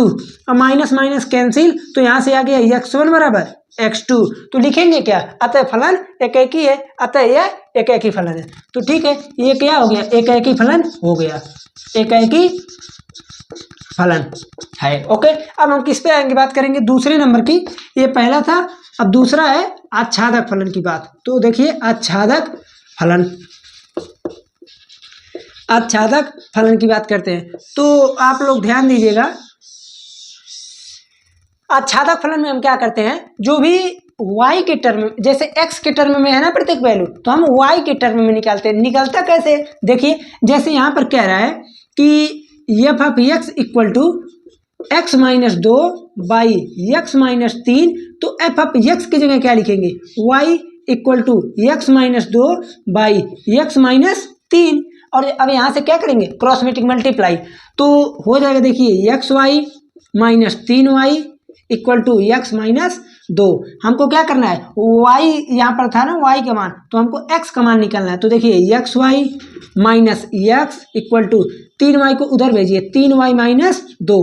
और माइनस माइनस कैंसिल, तो यहाँ से आ गया x1 बराबर x2। तो लिखेंगे क्या, अतः फलन एकाएकी है, अतः यह एकाएकी फलन है। तो ठीक है, ये क्या हो गया, एकाएकी फलन हो गया, एकाएकी फलन है। ओके, अब हम किस पे आएंगे, बात करेंगे दूसरे नंबर की। ये पहला था, अब दूसरा है आच्छादक फलन की बात। तो देखिए आच्छादक फलन, आच्छादक फलन की बात करते हैं। तो आप लोग ध्यान दीजिएगा, आच्छादक फलन में हम क्या करते हैं, जो भी y के टर्म में, जैसे x के टर्म में है ना प्रत्येक वैल्यू, तो हम y के टर्म में निकालते हैं। निकलता कैसे, देखिए जैसे यहाँ पर कह रहा है कि f of x equal to x minus 2 by x minus 3, तो एफ ऑफ x की जगह क्या लिखेंगे, y equal to x minus 2 by x minus 3। और अब यहाँ से क्या करेंगे, क्रॉस मेटिंग मल्टीप्लाई, तो हो जाएगा देखिए x y minus 3y equal to x minus 2। हमको क्या करना है, y यहाँ पर था ना y का मान, तो हमको x का मान निकालना है। तो देखिए x y minus x equal to 3y को उधर भेजिए 3y माइनस 2।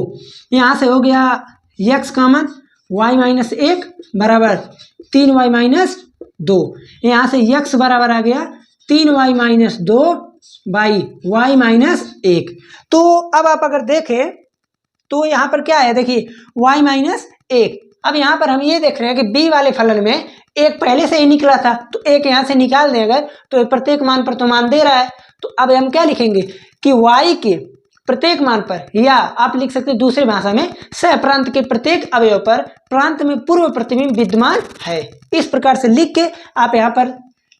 यहाँ से हो गया x का मान y माइनस 1 बराबर 3y माइनस 2। यहाँ से x बराबर आ गया 3y minus 2 by y minus 1। तो अब आप अगर देखें तो यहाँ पर क्या है, देखिए y माइनस 1। अब यहाँ पर हम ये देख रहे हैं कि b वाले फलन में एक पहले से ही निकला था, तो एक यहाँ से निकाल दें अगर, तो प्रत्येक मान पर तो मान दे रहा है। तो अब हम क्या लिखेंगे कि y के प्रत्येक मान पर, या आप लिख सकते हैं दूसरी भाषा में, सहप्रांत के प्रत्येक अवयव पर प्रांत में पूर्व प्रतिबिंब विद्यमान है। इस प्रकार से लिख के आप यहाँ पर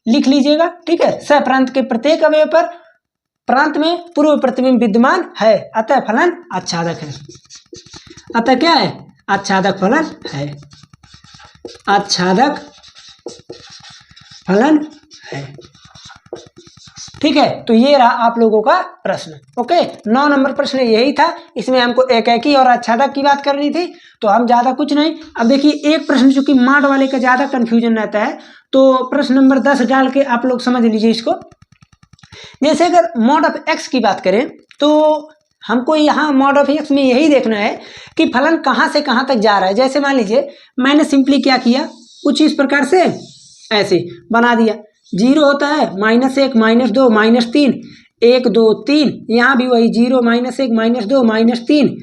लिख लीजिएगा, ठीक है। सहप्रांत के प्रत्येक अवयव पर प्रांत में पूर्व प्रतिबिंब विद्यमान है, अतः फलन आच्छादक है। अतः क्या है, आच्छादक फलन है, आच्छादक फलन है, ठीक है। तो ये रहा आप लोगों का प्रश्न। ओके, 9 नंबर प्रश्न यही था। इसमें हमको एकाकी और आच्छादक की बात करनी थी, तो हम ज्यादा कुछ नहीं। अब देखिए एक प्रश्न चूंकि माड वाले का ज्यादा कंफ्यूजन रहता है, तो प्रश्न नंबर 10 डाल के आप लोग समझ लीजिए इसको। जैसे अगर मॉड ऑफ एक्स की बात करें तो हमको यहाँ मॉड ऑफ एक्स में यही देखना है कि फलन कहाँ से कहाँ तक जा रहा है। जैसे मान लीजिए मैंने सिंपली क्या किया, कुछ इस प्रकार से ऐसे बना दिया। 0 होता है -1 -2 -3 1 2 3, यहाँ भी वही 0 -1 -2 -3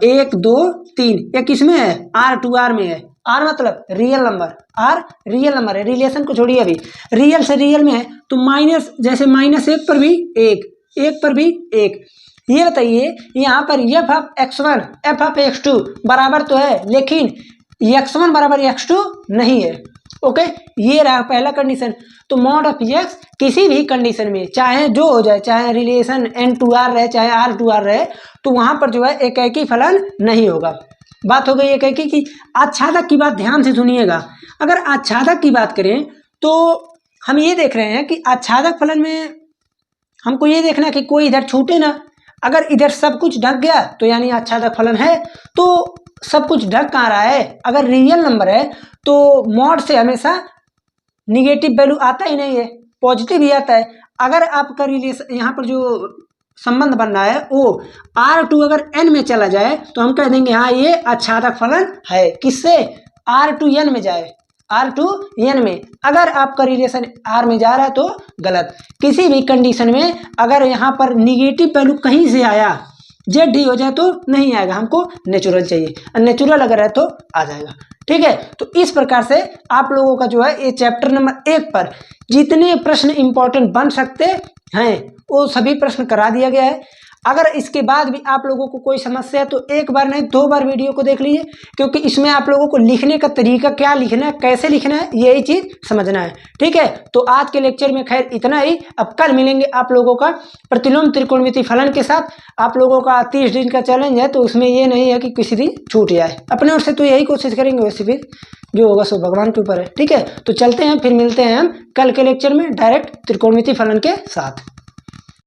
1 2 3। ये किस में है, R2R में है। R मतलब real number, R real number है, रिलेशन को छोड़िए, अभी रियल से रियल में है। तो माइनस, जैसे -1 पर भी 1, 1 पर भी 1। ये बताइए यहाँ पर f of x1 f of x2 बराबर तो है, लेकिन x1 बराबर x2 नहीं है। ओके, ये रहा पहला कंडीशन। तो मॉड ऑफ x किसी भी कंडीशन में चाहे जो हो जाए, चाहे रिलेशन n2r रहे चाहे r2r रहे, तो वहां पर जो है एकाकी फलन नहीं होगा। बात हो गई एकाकी की। आच्छादक की बात ध्यान से सुनिएगा। अगर आच्छादक की बात करें तो हम ये देख रहे हैं कि आच्छादक फलन में हमको ये देखना कि कोई इधर छूटे ना। अगर इधर सब कुछ ढक गया तो यानी आच्छादक फलन है। तो सब कुछ ढक कहाँ रहा है, अगर रियल नंबर है तो मॉड से हमेशा निगेटिव वैल्यू आता ही नहीं है, पॉजिटिव ही आता है। अगर आपका रिलेशन यहाँ पर जो संबंध बन रहा है वो R2 अगर n में चला जाए तो हम कह देंगे हाँ ये आच्छादक फलन है। किससे, R2n में जाए, R2n में। अगर आपका रिलेशन R में जा रहा है तो गलत। किसी भी कंडीशन में अगर यहाँ पर निगेटिव वैल्यू कहीं से आया, जेड ही हो जाए तो नहीं आएगा, हमको नेचुरल चाहिए। नेचुरल अगर है तो आ जाएगा, ठीक है। तो इस प्रकार से आप लोगों का जो है ये चैप्टर नंबर 1 पर जितने प्रश्न इंपॉर्टेंट बन सकते हैं वो सभी प्रश्न करा दिया गया है। अगर इसके बाद भी आप लोगों को कोई समस्या है तो एक बार नहीं 2 बार वीडियो को देख लीजिए, क्योंकि इसमें आप लोगों को लिखने का तरीका, क्या लिखना है, कैसे लिखना है, यही चीज समझना है, ठीक है। तो आज के लेक्चर में खैर इतना ही। अब कल मिलेंगे आप लोगों का प्रतिलोम त्रिकोणमिति फलन के साथ। आप लोगों का 30 दिन का चैलेंज है, तो उसमें ये नहीं है कि किसी दिन छूट जाए। अपने ओर से तो यही कोशिश करेंगे, वैसे फिर जो होगा सो भगवान के ऊपर है, ठीक है। तो चलते हैं, फिर मिलते हैं हम कल के लेक्चर में डायरेक्ट त्रिकोणमिति फलन के साथ।